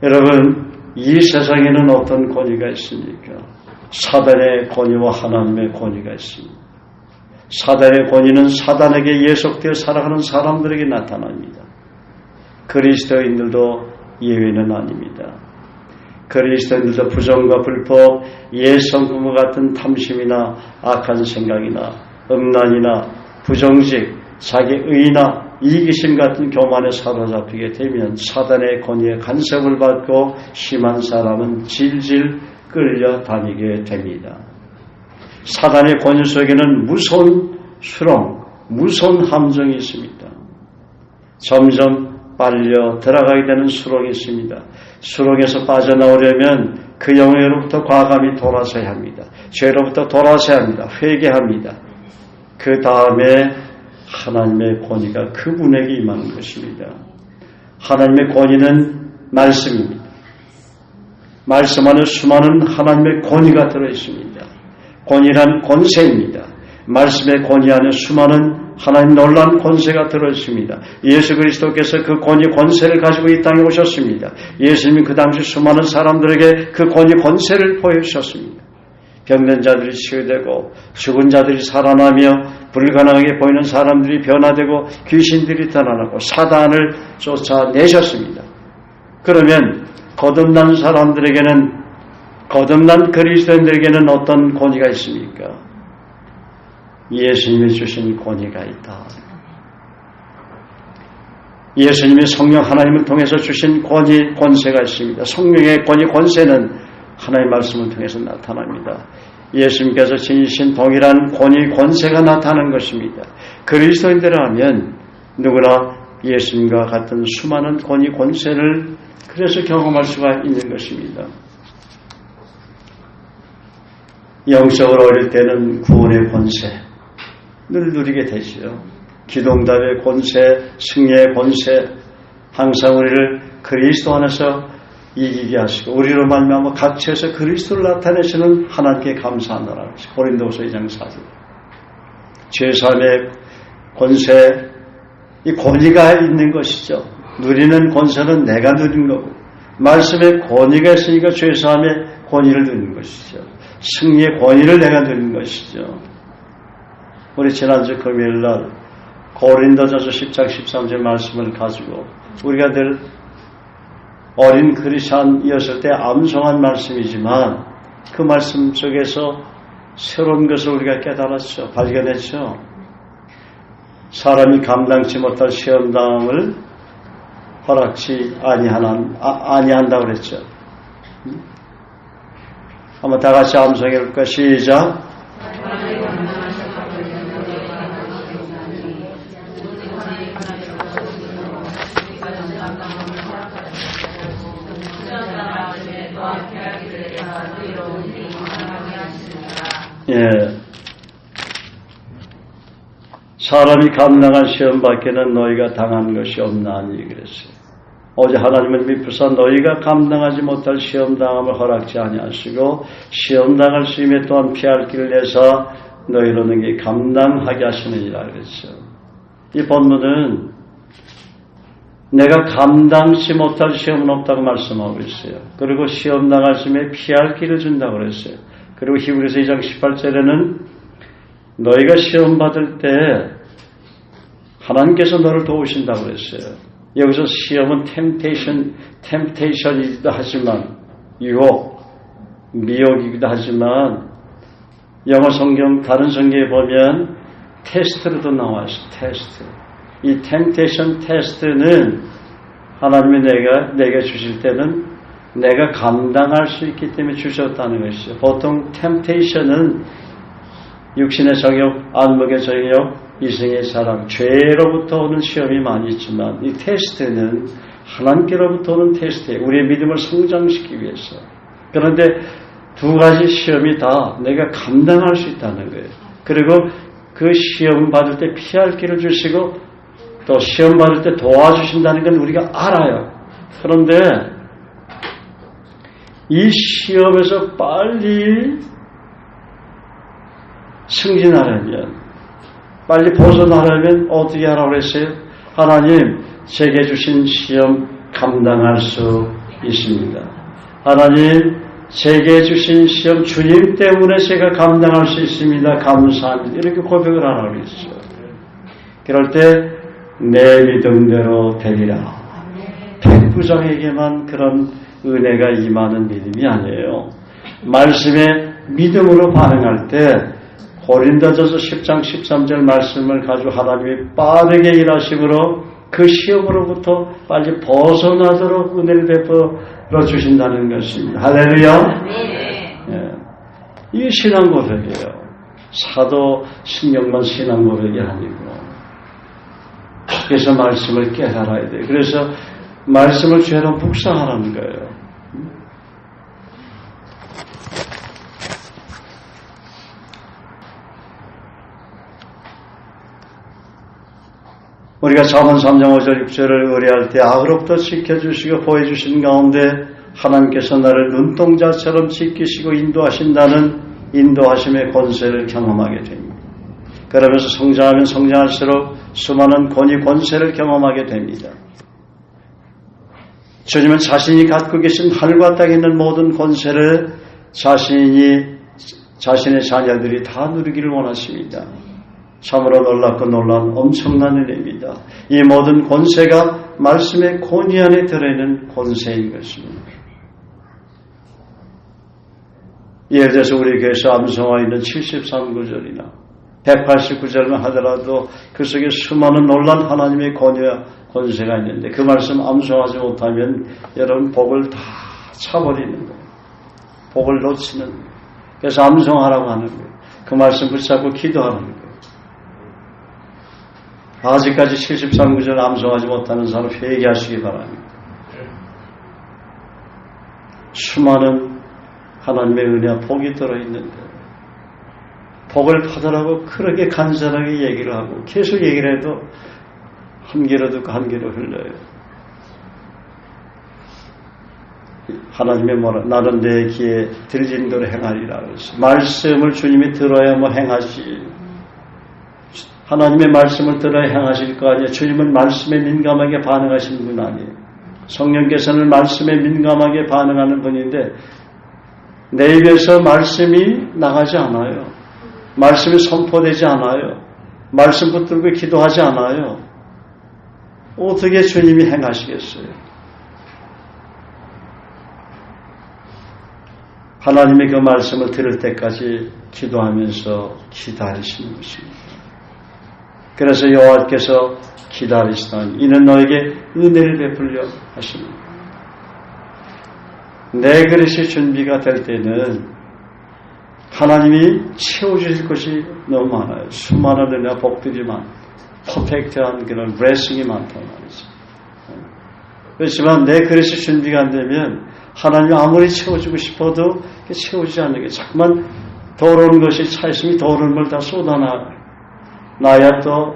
여러분, 이 세상에는 어떤 권위가 있습니까? 사단의 권위와 하나님의 권위가 있습니다. 사단의 권위는 사단에게 예속되어 살아가는 사람들에게 나타납니다. 그리스도인들도 예외는 아닙니다. 그리스도인들도 부정과 불법, 옛성품과 같은 탐심이나 악한 생각이나 음란이나 부정직, 자기 의나 이기심 같은 교만에 사로잡히게 되면 사단의 권위에 간섭을 받고 심한 사람은 질질 끌려다니게 됩니다. 사단의 권위 속에는 무서운 수렁, 무서운 함정이 있습니다. 점점 빨려 들어가게 되는 수렁이 있습니다. 수렁에서 빠져나오려면 그 영예로부터 과감히 돌아서야 합니다. 죄로부터 돌아서야 합니다. 회개합니다. 그 다음에 하나님의 권위가 그분에게 임하는 것입니다. 하나님의 권위는 말씀입니다. 말씀 안에 수많은 하나님의 권위가 들어있습니다. 권위란 권세입니다. 말씀의 권위 안에 수많은 하나님 놀라운 권세가 들어있습니다. 예수 그리스도께서 그 권위 권세를 가지고 이 땅에 오셨습니다. 예수님이 그 당시 수많은 사람들에게 그 권위 권세를 보여주셨습니다. 병든 자들이 치유되고 죽은 자들이 살아나며 불가능하게 보이는 사람들이 변화되고 귀신들이 떠나고 사단을 쫓아내셨습니다. 그러면 거듭난 사람들에게는, 거듭난 그리스도인들에게는 어떤 권위가 있습니까? 예수님이 주신 권위가 있다. 예수님이 성령 하나님을 통해서 주신 권위, 권세가 있습니다. 성령의 권위, 권세는 하나님의 말씀을 통해서 나타납니다. 예수님께서 지니신 동일한 권위, 권세가 나타나는 것입니다. 그리스도인들이라면 누구나 예수님과 같은 수많은 권위, 권세를 그래서 경험할 수가 있는 것입니다. 영적으로 어릴 때는 구원의 권세를 누리게 되지요. 기동답의 권세, 승리의 권세, 항상 우리를 그리스도 안에서 이기게 하시고 우리로 말미암아 각처에서 그리스도를 나타내시는 하나님께 감사하노라. 고린도후서 2장 4절. 죄사함의 권세, 이 권위가 있는 것이죠. 누리는 권세는 내가 누린 거고 말씀의 권위가 있으니까 죄사함의 권위를 누리는 것이죠. 승리의 권위를 내가 누리는 것이죠. 우리 지난주 금요일날 고린도전서 10장 13절 말씀을 가지고 우리가 늘 어린 크리스찬이었을 때 암송한 말씀이지만 그 말씀 속에서 새로운 것을 우리가 깨달았죠. 발견했죠. 사람이 감당치 못할 시험당함을 허락치 아니한다고 그랬죠. 한번 다 같이 암송해 볼까? 시작. 예. 사람이 감당한 시험 밖에는 너희가 당한 것이 없나니 그랬어요. 어제 하나님은 미쁘사 너희가 감당하지 못할 시험당함을 허락지 아니하시고 시험당할 수 임에 또한 피할 길을 내사 너희로 능히 감당하게 하시느니라 그랬어요. 이 본문은 내가 감당치 못할 시험은 없다고 말씀하고 있어요. 그리고 시험당할 수 임에 피할 길을 준다고 그랬어요. 그리고 히브리서 2장 18절에는 너희가 시험 받을 때 하나님께서 너를 도우신다고 그랬어요. 여기서 시험은 temptation이기도 하지만 유혹, 미혹이기도 하지만 영어 성경 다른 성경에 보면 테스트로도 나와있어요. 테스트. 이 temptation 테스트는 하나님이 내게 주실 때는 내가 감당할 수 있기 때문에 주셨다는 것이죠. 보통 temptation은 육신의 정욕, 안목의 정욕, 이성의 사랑, 죄로부터 오는 시험이 많이 있지만 이 테스트는 하나님께로부터 오는 테스트예요. 우리의 믿음을 성장시키기 위해서. 그런데 두 가지 시험이 다 내가 감당할 수 있다는 거예요. 그리고 그 시험 받을 때 피할 길을 주시고 또 시험 받을 때 도와주신다는 건 우리가 알아요. 그런데 이 시험에서 빨리 승진하려면, 빨리 벗어나려면 어떻게 하라고 했어요? 하나님, 제게 주신 시험 감당할 수 있습니다. 하나님, 제게 주신 시험 주님 때문에 제가 감당할 수 있습니다. 감사합니다. 이렇게 고백을 하라고 했어요. 그럴 때 내 믿음대로 되리라. 백부장에게만 그런 은혜가 임하는 믿음이 아니에요. 말씀에 믿음으로 반응할 때 고린도전서 10장 13절 말씀을 가지고 하나님이 빠르게 일하심으로 그 시험으로부터 빨리 벗어나도록 은혜를 베풀어 주신다는 것입니다. 할렐루야. 예. 이게 신앙 고백이에요. 사도 신경만 신앙 고백이 아니고. 그래서 말씀을 깨달아야 돼요. 그래서 말씀을 죄로 묵상하라는 거예요. 우리가 잠언 3장 5절 6절을 의뢰할 때 악으로부터 지켜주시고 보여주신 가운데 하나님께서 나를 눈동자처럼 지키시고 인도하신다는 인도하심의 권세를 경험하게 됩니다. 그러면서 성장하면 성장할수록 수많은 권위 권세를 경험하게 됩니다. 주님은 자신이 갖고 계신 하늘과 땅에 있는 모든 권세를 자신의 자녀들이 다 누리기를 원하십니다. 참으로 놀랍고 놀라운 엄청난 은혜입니다. 이 모든 권세가 말씀의 권위 안에 들어있는 권세인 것입니다. 예를 들어서 우리 교회에서 암송하여 있는 73구절이나 189절만 하더라도 그 속에 수많은 놀란 하나님의 권위와 권세가 있는데 그 말씀 암송하지 못하면 여러분 복을 다 차버리는 거예요. 복을 놓치는 거예요. 그래서 암송하라고 하는 거예요. 그 말씀 붙잡고 기도하는 거예요. 아직까지 73구절 암송하지 못하는 사람 회개하시기 바랍니다. 수많은 하나님의 은혜와 복이 들어있는데 복을 받으라고 그렇게 간절하게 얘기를 하고 계속 얘기를 해도 한 귀로 듣고 한 귀로 흘려요. 하나님의 뭐라 나는 내 귀에 들리는 대로 행하리라 그랬어요. 말씀을 주님이 들어야 뭐 행하지. 하나님의 말씀을 들어야 행하실 거 아니에요. 주님은 말씀에 민감하게 반응하시는 분 아니에요. 성령께서는 말씀에 민감하게 반응하는 분인데 내 입에서 말씀이 나가지 않아요. 말씀이 선포되지 않아요. 말씀 붙들고 기도하지 않아요. 어떻게 주님이 행하시겠어요? 하나님의 그 말씀을 들을 때까지 기도하면서 기다리시는 것입니다. 그래서 여호와께서 기다리시다니 이는 너에게 은혜를 베풀려 하십니다. 내 그릇이 준비가 될 때는 하나님이 채워주실 것이 너무 많아요. 수많은 은혜와 복들이 퍼펙트한 그런 블레싱이 많다고 말이죠. 그렇지만 내 그릇이 준비가 안 되면 하나님이 아무리 채워주고 싶어도 채우지 않는 게 자꾸만 더러운 것이 차있으면 더러운 걸 다 쏟아놔야 또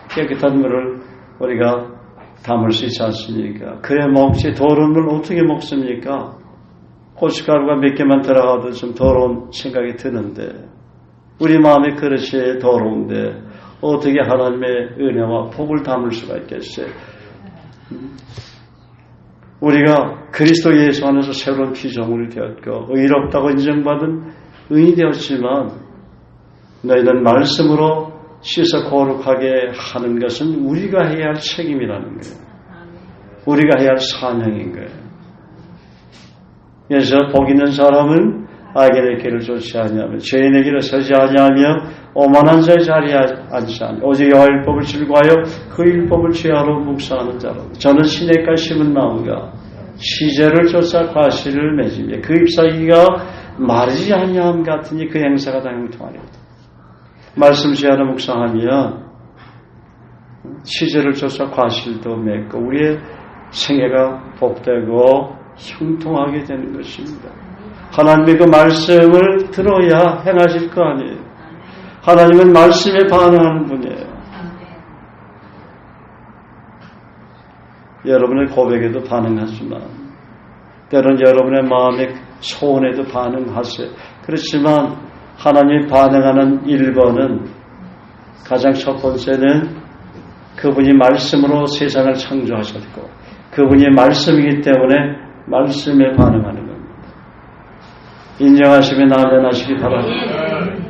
깨끗한 물을 우리가 담을 수 있지 않습니까? 그래 먹지 더러운 물 어떻게 먹습니까? 고춧가루가 몇 개만 들어가도 좀 더러운 생각이 드는데 우리 마음의 그릇이 더러운데 어떻게 하나님의 은혜와 복을 담을 수가 있겠어요? 우리가 그리스도 예수 안에서 새로운 피조물이 되었고 의롭다고 인정받은 의인이 되었지만 너희는 말씀으로 씻어 거룩하게 하는 것은 우리가 해야 할 책임이라는 거예요. 우리가 해야 할 사명인 거예요. 그래서 복 있는 사람은 악인의 길을 쫓지 아니하며 죄인의 길을 서지 아니하며 오만한 자의 자리에 앉지 아니하며 오직 여호와 율법을 즐거워하여 그 율법을 죄하러 묵상하는 자로 저는 시냇가에 심은 나무가 시제를 쫓아 과실을 맺으며 그 잎사귀가 마르지 아니함 같으니 그 행사가 다 형통하리로다. 말씀 죄하러 묵상하면 시제를 쫓아 과실도 맺고 우리의 생애가 복되고 형통하게 되는 것입니다. 하나님의 그 말씀을 들어야 행하실 거 아니에요. 하나님은 말씀에 반응하는 분이에요. 여러분의 고백에도 반응하지만 때로는 여러분의 마음의 소원에도 반응하세요. 그렇지만 하나님이 반응하는 1번은 가장 첫 번째는 그분이 말씀으로 세상을 창조하셨고 그분이 말씀이기 때문에 말씀에 반응하는 겁니다. 인정하시면 아멘 하시기 바랍니다.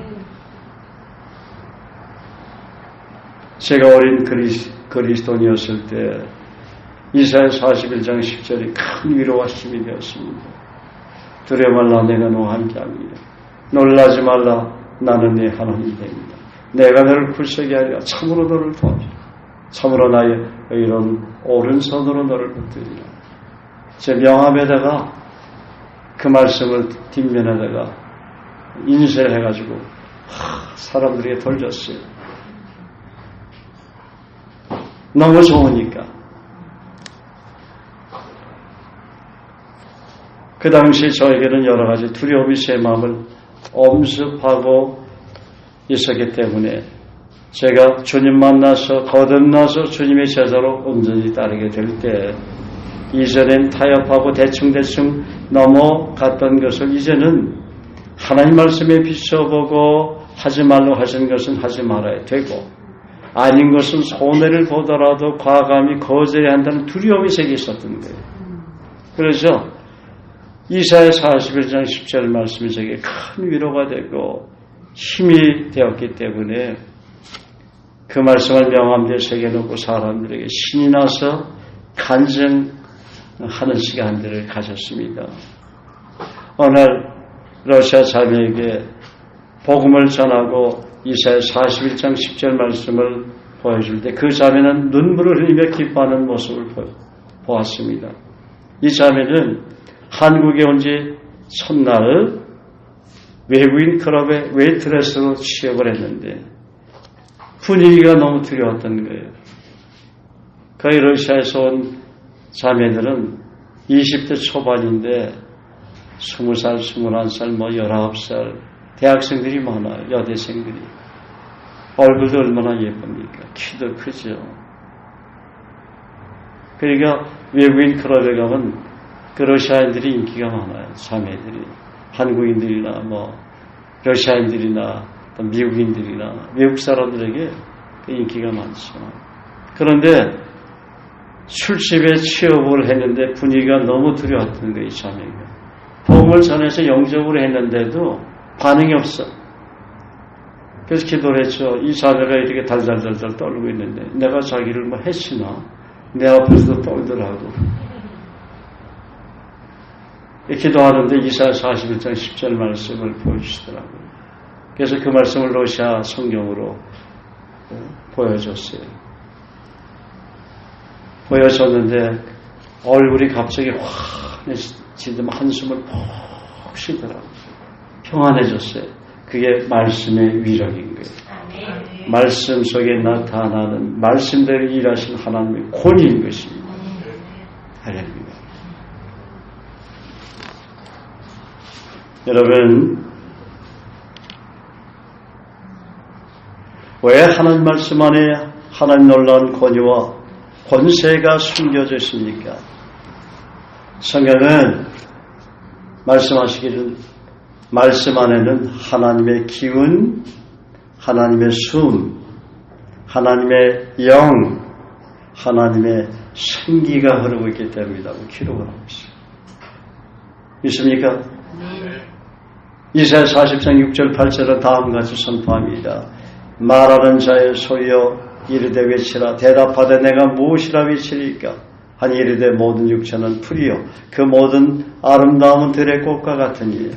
제가 어린 그리스도인이었을 때 이사야 41장 10절이 큰 위로와 힘이 되었습니다. 두려워 말라 내가 너와 함께합니다. 놀라지 말라 나는 네 하나님이 됩니다. 내가 너를 굳세게 하리라. 참으로 너를 도와주리라. 참으로 나의 이런 오른손으로 너를 붙들리라. 제 명함에다가 그 말씀을 뒷면에다가 인쇄를 해가지고 사람들에게 돌렸어요. 너무 좋으니까. 그 당시 저에게는 여러 가지 두려움이 제 마음을 엄습하고 있었기 때문에 제가 주님 만나서 거듭나서 주님의 제자로 온전히 따르게 될 때 이전엔 타협하고 대충대충 넘어갔던 것을 이제는 하나님 말씀에 비춰보고 하지 말라고 하신 것은 하지 말아야 되고 아닌 것은 손해를 보더라도 과감히 거절해야 한다는 두려움이 제게 있었던 거예요. 그래서 이사야 41장 10절 말씀이 제게 큰 위로가 되고 힘이 되었기 때문에 그 말씀을 명함대에 새겨놓고 사람들에게 신이 나서 간증하는 시간들을 가졌습니다. 어느 날 러시아 자매에게 복음을 전하고 이사야 41장 10절 말씀을 보여줄 때 그 자매는 눈물을 흘리며 기뻐하는 모습을 보았습니다. 이 자매는 한국에 온 지 첫날 외국인 클럽에 웨이트레스로 취업을 했는데 분위기가 너무 두려웠던 거예요. 거의 러시아에서 온 자매들은 20대 초반인데 20살, 21살, 19살 대학생들이 많아요. 여대생들이. 얼굴도 얼마나 예쁩니까? 키도 크죠. 그러니까 외국인 클럽에 가면 그 러시아인들이 인기가 많아요. 자매들이. 한국인들이나 러시아인들이나 미국인들이나 외국 사람들에게 인기가 많죠. 그런데 술집에 취업을 했는데 분위기가 너무 두려웠던 거예요. 이 자매가. 복음을 전해서 영접을 했는데도 반응이 없어. 그래서 기도를 했죠. 이 자매가 이렇게 달달달달 떨고 있는데 내가 자기를 해치나? 내 앞에서도 떨더라고. 기도하는데 이사야 41장 10절 말씀을 보여주시더라고요. 그래서 그 말씀을 러시아 성경으로 보여줬어요. 보여줬는데 얼굴이 갑자기 환해지더니 한숨을 푹 쉬더라고요. 평안해졌어요. 그게 말씀의 위력인 거예요. 말씀 속에 나타나는 말씀대로 일하신 하나님의 권위인 것입니다. 할렐루야. 여러분, 왜 하나님 말씀 안에 하나님 놀라운 권위와 권세가 숨겨져 있습니까? 성경은 말씀하시기를 말씀 안에는 하나님의 기운, 하나님의 숨, 하나님의 영, 하나님의 생기가 흐르고 있기 때문이라고 기록을 하고 있어요. 있습니까? 이사야 40장 6절 8절은 다음과 같이 선포합니다. 말하는 자의 소리여 이르되 외치라. 대답하되 내가 무엇이라 외치리까? 하니 이르되 모든 육체는 풀이요 그 모든 아름다움은 들의 꽃과 같으니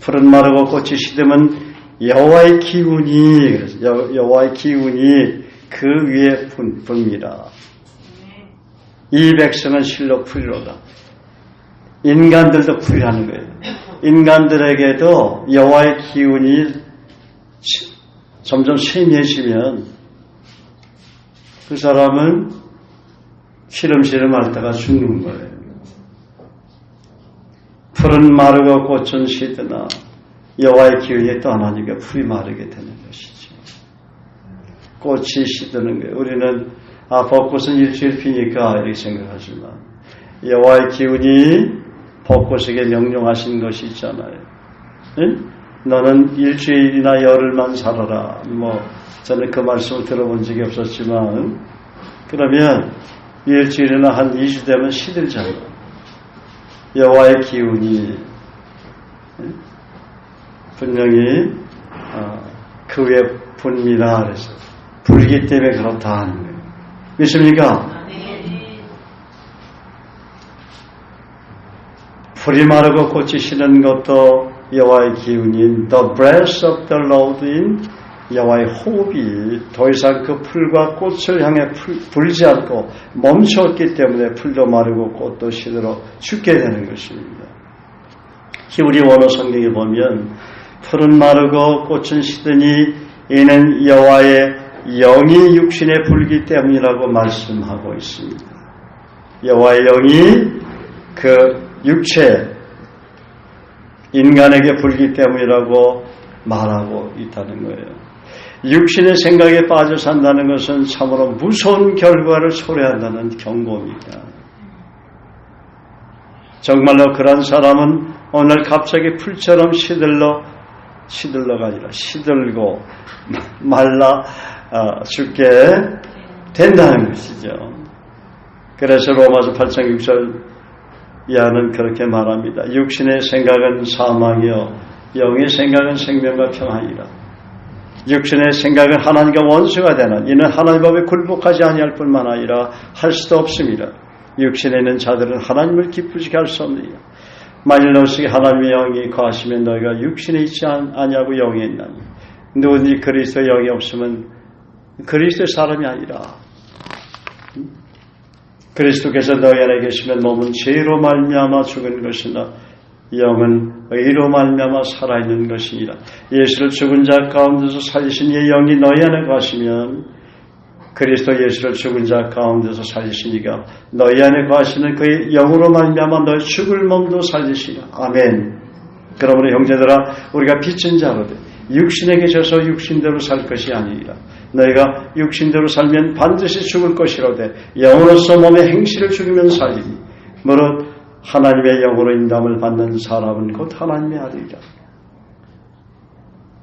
풀은 마르고 꽃이 시듬은 여호와의 기운이 여호와의 기운이 그 위에 붑니다. 이 백성은 실로 풀이로다. 인간들도 풀이라는 거예요. 인간들에게도 여호와의 기운이 점점 세미해지면 그 사람은 시름시름 앓다가 죽는 거예요. 풀은 마르고 꽃은 시드나 여호와의 기운이 떠나니까 풀이 마르게 되는 것이죠. 꽃이 시드는 거예요. 우리는 벚꽃은 일주일 피니까 이렇게 생각하지만 여호와의 기운이 벚꽃에게 명령하신 것이 있잖아요. 응? 너는 일주일이나 열흘만 살아라. 저는 그 말씀을 들어본 적이 없었지만 그러면 일주일이나 한 2주 되면 시들잖아. 여호와의 기운이 분명히 그 위에 붑니다. 그래서 불기 때문에 그렇다 하는 거예요. 믿습니까? 풀이 마르고 꽃이 시는 것도 여호와의 기운인 The breath of the Lord인 여호와의 호흡이 더 이상 그 풀과 꽃을 향해 불지 않고 멈췄기 때문에 풀도 마르고 꽃도 시들어 죽게 되는 것입니다. 히브리 원어 성경에 보면 풀은 마르고 꽃은 시드니 이는 여호와의 영이 육신에 불기 때문이라고 말씀하고 있습니다. 여호와의 영이 그 육체 인간에게 불기 때문이라고 말하고 있다는 거예요. 육신의 생각에 빠져 산다는 것은 참으로 무서운 결과를 초래한다는 경고입니다. 정말로 그런 사람은 오늘 갑자기 풀처럼 시들러가 아니라 시들고 말라 죽게 된다는 것이죠. 그래서 로마서 8장 6절 이하는 그렇게 말합니다. 육신의 생각은 사망이요 영의 생각은 생명과 평안이라. 육신의 생각은 하나님과 원수가 되는 이는 하나님 법에 굴복하지 아니할 뿐만 아니라 할 수도 없습니다. 육신에 있는 자들은 하나님을 기쁘시게 할 수 없느니라. 만일 너희에게 하나님의 영이 거하시면 너희가 육신에 있지 아니하고 영에 있나니 누구든지 그리스도의 영이 없으면 그리스도의 사람이 아니라. 그리스도께서 너희 안에 계시면 몸은 죄로 말미암아 죽은 것이나 영은 의로 말미암아 살아있는 것이니라. 예수를 죽은 자 가운데서 살리신 이의 영이 너희 안에 거하시면 그리스도 예수를 죽은 자 가운데서 살리시니가 너희 안에 거하시는 그의 영으로 말미암아 너희 죽을 몸도 살리시라. 아멘. 그러므로 형제들아 우리가 빚진 자로되 육신에게 져서 육신대로 살 것이 아니니라. 너희가 육신대로 살면 반드시 죽을 것이로되 영으로서 몸의 행실을 죽이면 살리니 무릇 하나님의 영으로 인담을 받는 사람은 곧 하나님의 아들이라.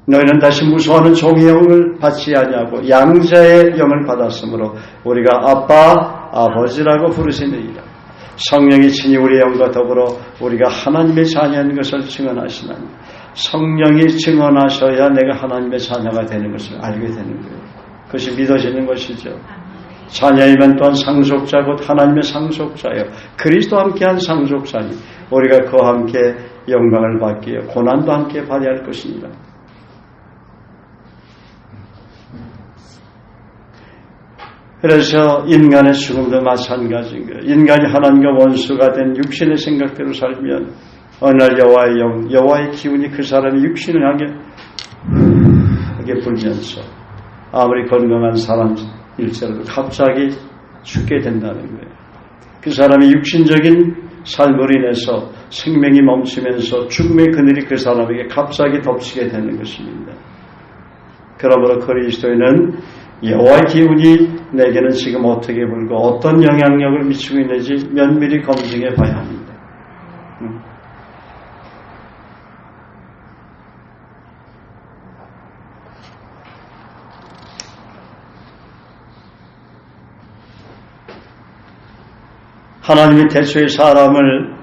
너희는 다시 무서워하는 종의 영을 받지 아니하고 양자의 영을 받았으므로 우리가 아빠 아버지라고 부르시느니라. 성령이 친히 우리의 영과 더불어 우리가 하나님의 자녀인 것을 증언하시나니 성령이 증언하셔야 내가 하나님의 자녀가 되는 것을 알게 되는 거예요. 그것이 믿어지는 것이죠. 자녀이면 또한 상속자 곧 하나님의 상속자요 그리스도와 함께한 상속자니 우리가 그와 함께 영광을 받기에 고난도 함께 받아야 할 것입니다. 그래서 인간의 죽음도 마찬가지인 거예요. 인간이 하나님과 원수가 된 육신의 생각대로 살면 어느 날 여호와의 영, 여호와의 기운이 그 사람의 육신을 향해 불면서 아무리 건강한 사람일지라도 갑자기 죽게 된다는 거예요. 그 사람의 육신적인 삶으로 인해서 생명이 멈추면서 죽음의 그늘이 그 사람에게 갑자기 덮치게 되는 것입니다. 그러므로 그리스도인은 여호와의 기운이 내게는 지금 어떻게 불고 어떤 영향력을 미치고 있는지 면밀히 검증해 봐야 합니다. 하나님이 태초에 사람을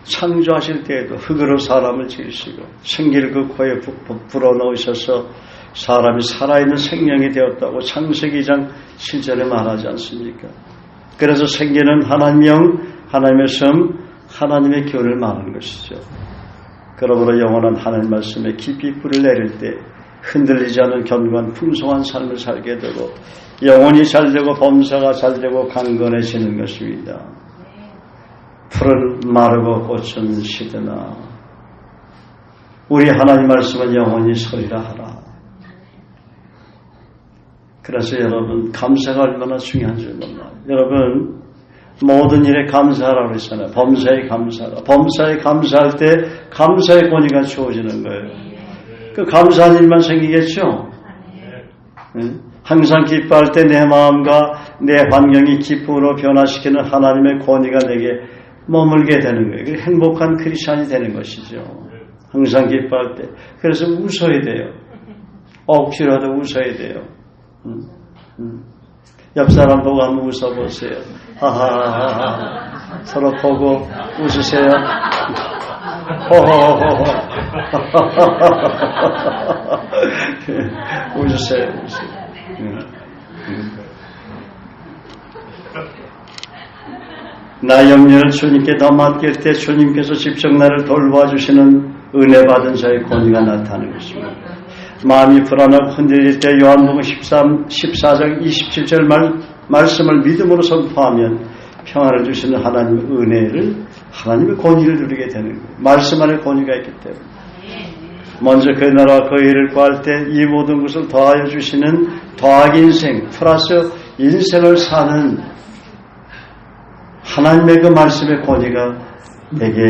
창조하실 때에도 흙으로 사람을 지으시고 생기를 그 코에 불어넣으셔서 사람이 살아있는 생명이 되었다고 창세기 2장 7절에 말하지 않습니까? 그래서 생기는 하나님의 영, 하나님의 성, 하나님의 기운을 말하는 것이죠. 그러므로 영원한 하나님 말씀에 깊이 뿌리를 내릴 때 흔들리지 않는 견고한 풍성한 삶을 살게 되고 영혼이 잘되고 범사가 잘되고 강건해지는 것입니다. 풀은 마르고 꽃은 시드나 우리 하나님 말씀은 영원히 서리라 하라. 그래서 여러분 감사가 얼마나 중요한 줄 몰라요. 여러분 모든 일에 감사하라고 그랬잖아요. 범사에 감사하라. 범사에 감사할 때 감사의 권위가 주어지는 거예요. 그 감사한 일만 생기겠죠. 항상 기뻐할 때 내 마음과 내 환경이 기쁨으로 변화시키는 하나님의 권위가 내게 머물게 되는 거예요. 행복한 크리스찬이 되는 것이죠. 항상 기뻐할 때. 그래서 웃어야 돼요. 억지로라도 웃어야 돼요. 옆 사람 보고 한번 웃어보세요. 하하하하. 서로 보고 웃으세요. 호호호호. 웃으세요. 나 염려를 주님께 더 맡길 때 주님께서 직접 나를 돌봐주시는 은혜 받은 자의 권위가 나타나는 것입니다. 마음이 불안하고 흔들릴 때 요한복음 14장 27절 말씀을 믿음으로 선포하면 평안을 주시는 하나님의 은혜를 하나님의 권위를 누리게 되는 거예요. 말씀 안에 권위가 있기 때문에 먼저 그 나라와 그 일을 구할 때 이 모든 것을 더하여 주시는 더하기 인생 플러스 인생을 사는 하나님의 그 말씀의 권위가 내게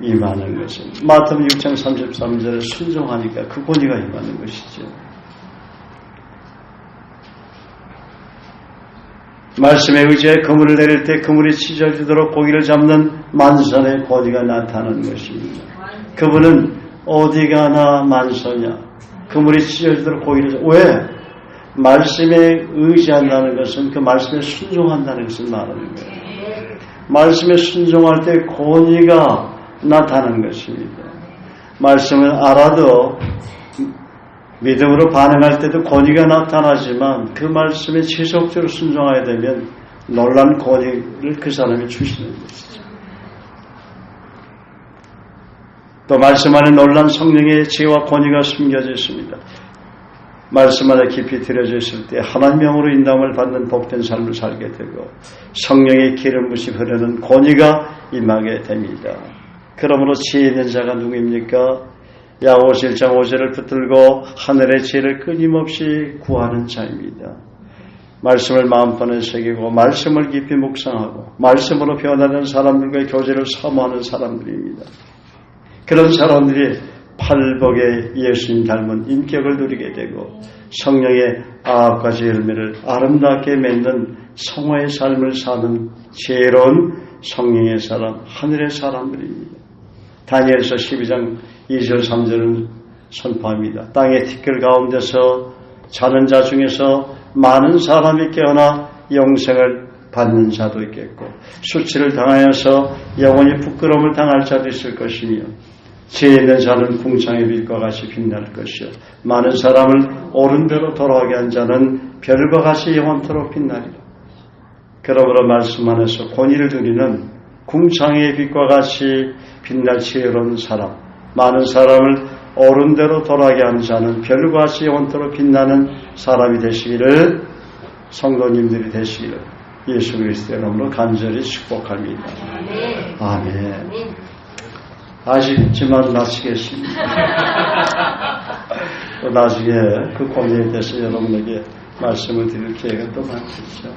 임하는 것입니다. 마태복음 6장 33절에 순종하니까 그 권위가 임하는 것이죠. 말씀에 의지해 그물을 내릴 때 그물이 찢어지도록 고기를 잡는 만선의 권위가 나타나는 것입니다. 그분은 어디 가나 만선이야. 그물이 찢어지도록 고기를 왜? 말씀에 의지한다는 것은 그 말씀에 순종한다는 것을 말하는 거예요. 말씀에 순종할 때 권위가 나타나는 것입니다. 말씀을 알아도 믿음으로 반응할 때도 권위가 나타나지만 그 말씀에 지속적으로 순종하게 되면 놀라운 권위를 그 사람이 주시는 것이죠. 또 말씀 안에 놀라운 성령의 지혜와 권위가 숨겨져 있습니다. 말씀 안에 깊이 들여져 있을 때 하나님의 영으로 인도함을 받는 복된 삶을 살게 되고 성령의 기름 부심 흐르는 권위가 임하게 됩니다. 그러므로 지혜 있는 자가 누구입니까? 야고보서 1장 5절을 붙들고 하늘의 지혜를 끊임없이 구하는 자입니다. 말씀을 마음판에 새기고 말씀을 깊이 묵상하고 말씀으로 변화된 사람들과의 교제를 사모하는 사람들입니다. 그런 사람들이 팔복의 예수님 닮은 인격을 누리게 되고 성령의 아합가지 열매를 아름답게 맺는 성화의 삶을 사는 지혜로운 성령의 사람, 하늘의 사람들입니다. 다니엘서 12장 2절 3절은 선포합니다. 땅의 티끌 가운데서 자는 자 중에서 많은 사람이 깨어나 영생을 받는 자도 있겠고 수치를 당하여서 영원히 부끄러움을 당할 자도 있을 것이며 지혜 있는 자는 궁창의 빛과 같이 빛날 것이요 많은 사람을 옳은 대로 돌아가게 한 자는 별과 같이 영원토록 빛나리라. 그러므로 말씀 안에서 권위를 누리는 궁창의 빛과 같이 빛날 지혜로운 사람, 많은 사람을 옳은 대로 돌아가게 하는 자는 별과 같이 영원토록 빛나는 사람이 되시기를, 성도님들이 되시기를 예수 그리스도의 이름으로 간절히 축복합니다. 아멘. 아쉽지만 마치겠습니다. 또 나중에 그 고민에 대해서 여러분에게 말씀을 드릴 기회가 또 많겠죠.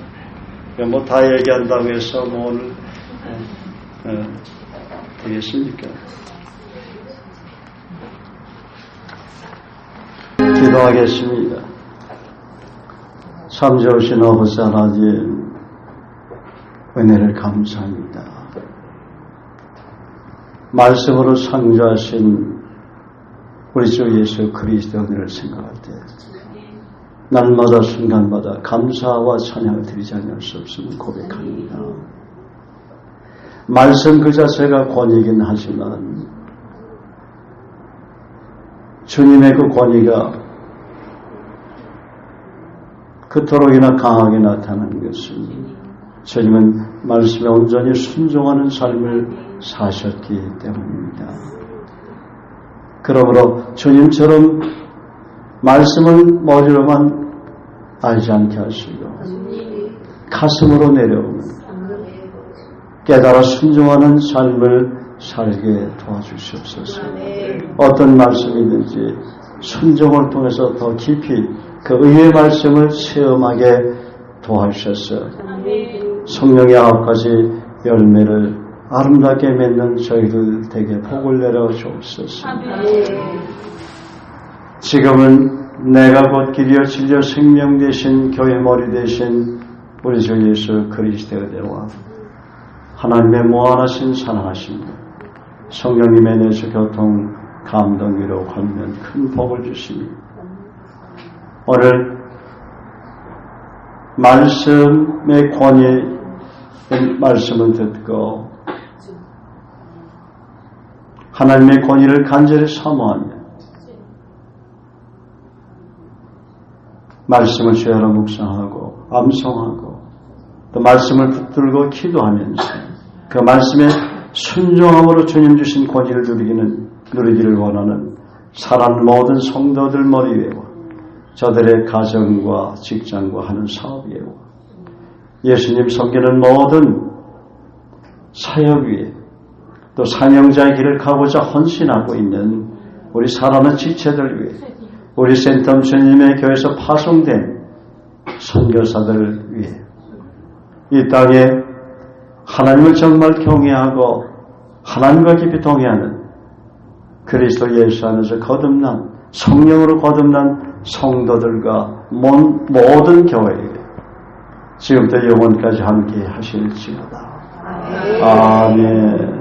뭐 다 얘기한다고 해서 뭐 오늘 되겠습니까? 기도하겠습니다. 참 좋으신 아버지 하나님, 은혜를 감사합니다. 말씀으로 창조하신 우리 주 예수 그리스도의 은혜를 생각할 때 날마다 순간마다 감사와 찬양을 드리지 않을 수 없음을 고백합니다. 말씀 그 자체가 권위이긴 하지만 주님의 그 권위가 그토록이나 강하게 나타나는 것은 주님은 말씀에 온전히 순종하는 삶을 사셨기 때문입니다. 그러므로 주님처럼 말씀을 머리로만 알지 않게 하시고 가슴으로 내려오는 깨달아 순종하는 삶을 살게 도와주시옵소서. 어떤 말씀이든지 순종을 통해서 더 깊이 그 의의 말씀을 체험하게 도와주셔서 성령의 아홉가지 열매를 아름답게 맺는 저희들 되게 복을 내려 주옵소서. 지금은 내가 곧 길이요 진리요 생명 되신 교회 머리 되신 우리 주 예수 그리스도의 은혜와 하나님의 무한하신 사랑하심과 성령님의 내주 교통 감동 위로 권면 큰 복을 주시니 오늘 말씀의 권위의 말씀을 듣고 하나님의 권위를 간절히 사모하며 말씀을 주야로 묵상하고 암송하고 또 말씀을 붙들고 기도하면서 그 말씀에 순종함으로 주님 주신 권위를 누리기를 원하는 사람 모든 성도들 머리 위에 저들의 가정과 직장과 하는 사업 위에 예수님 섬기는 모든 사역 위에 또 사명자의 길을 가고자 헌신하고 있는 우리 사랑하는 지체들 위해 우리 센텀 주님의 교회에서 파송된 선교사들을 위해 이 땅에 하나님을 정말 경외하고 하나님과 깊이 동의하는 그리스도 예수 안에서 거듭난 성령으로 거듭난 성도들과 모든 교회에 지금부터 영원까지 함께 하실지어다. 아멘.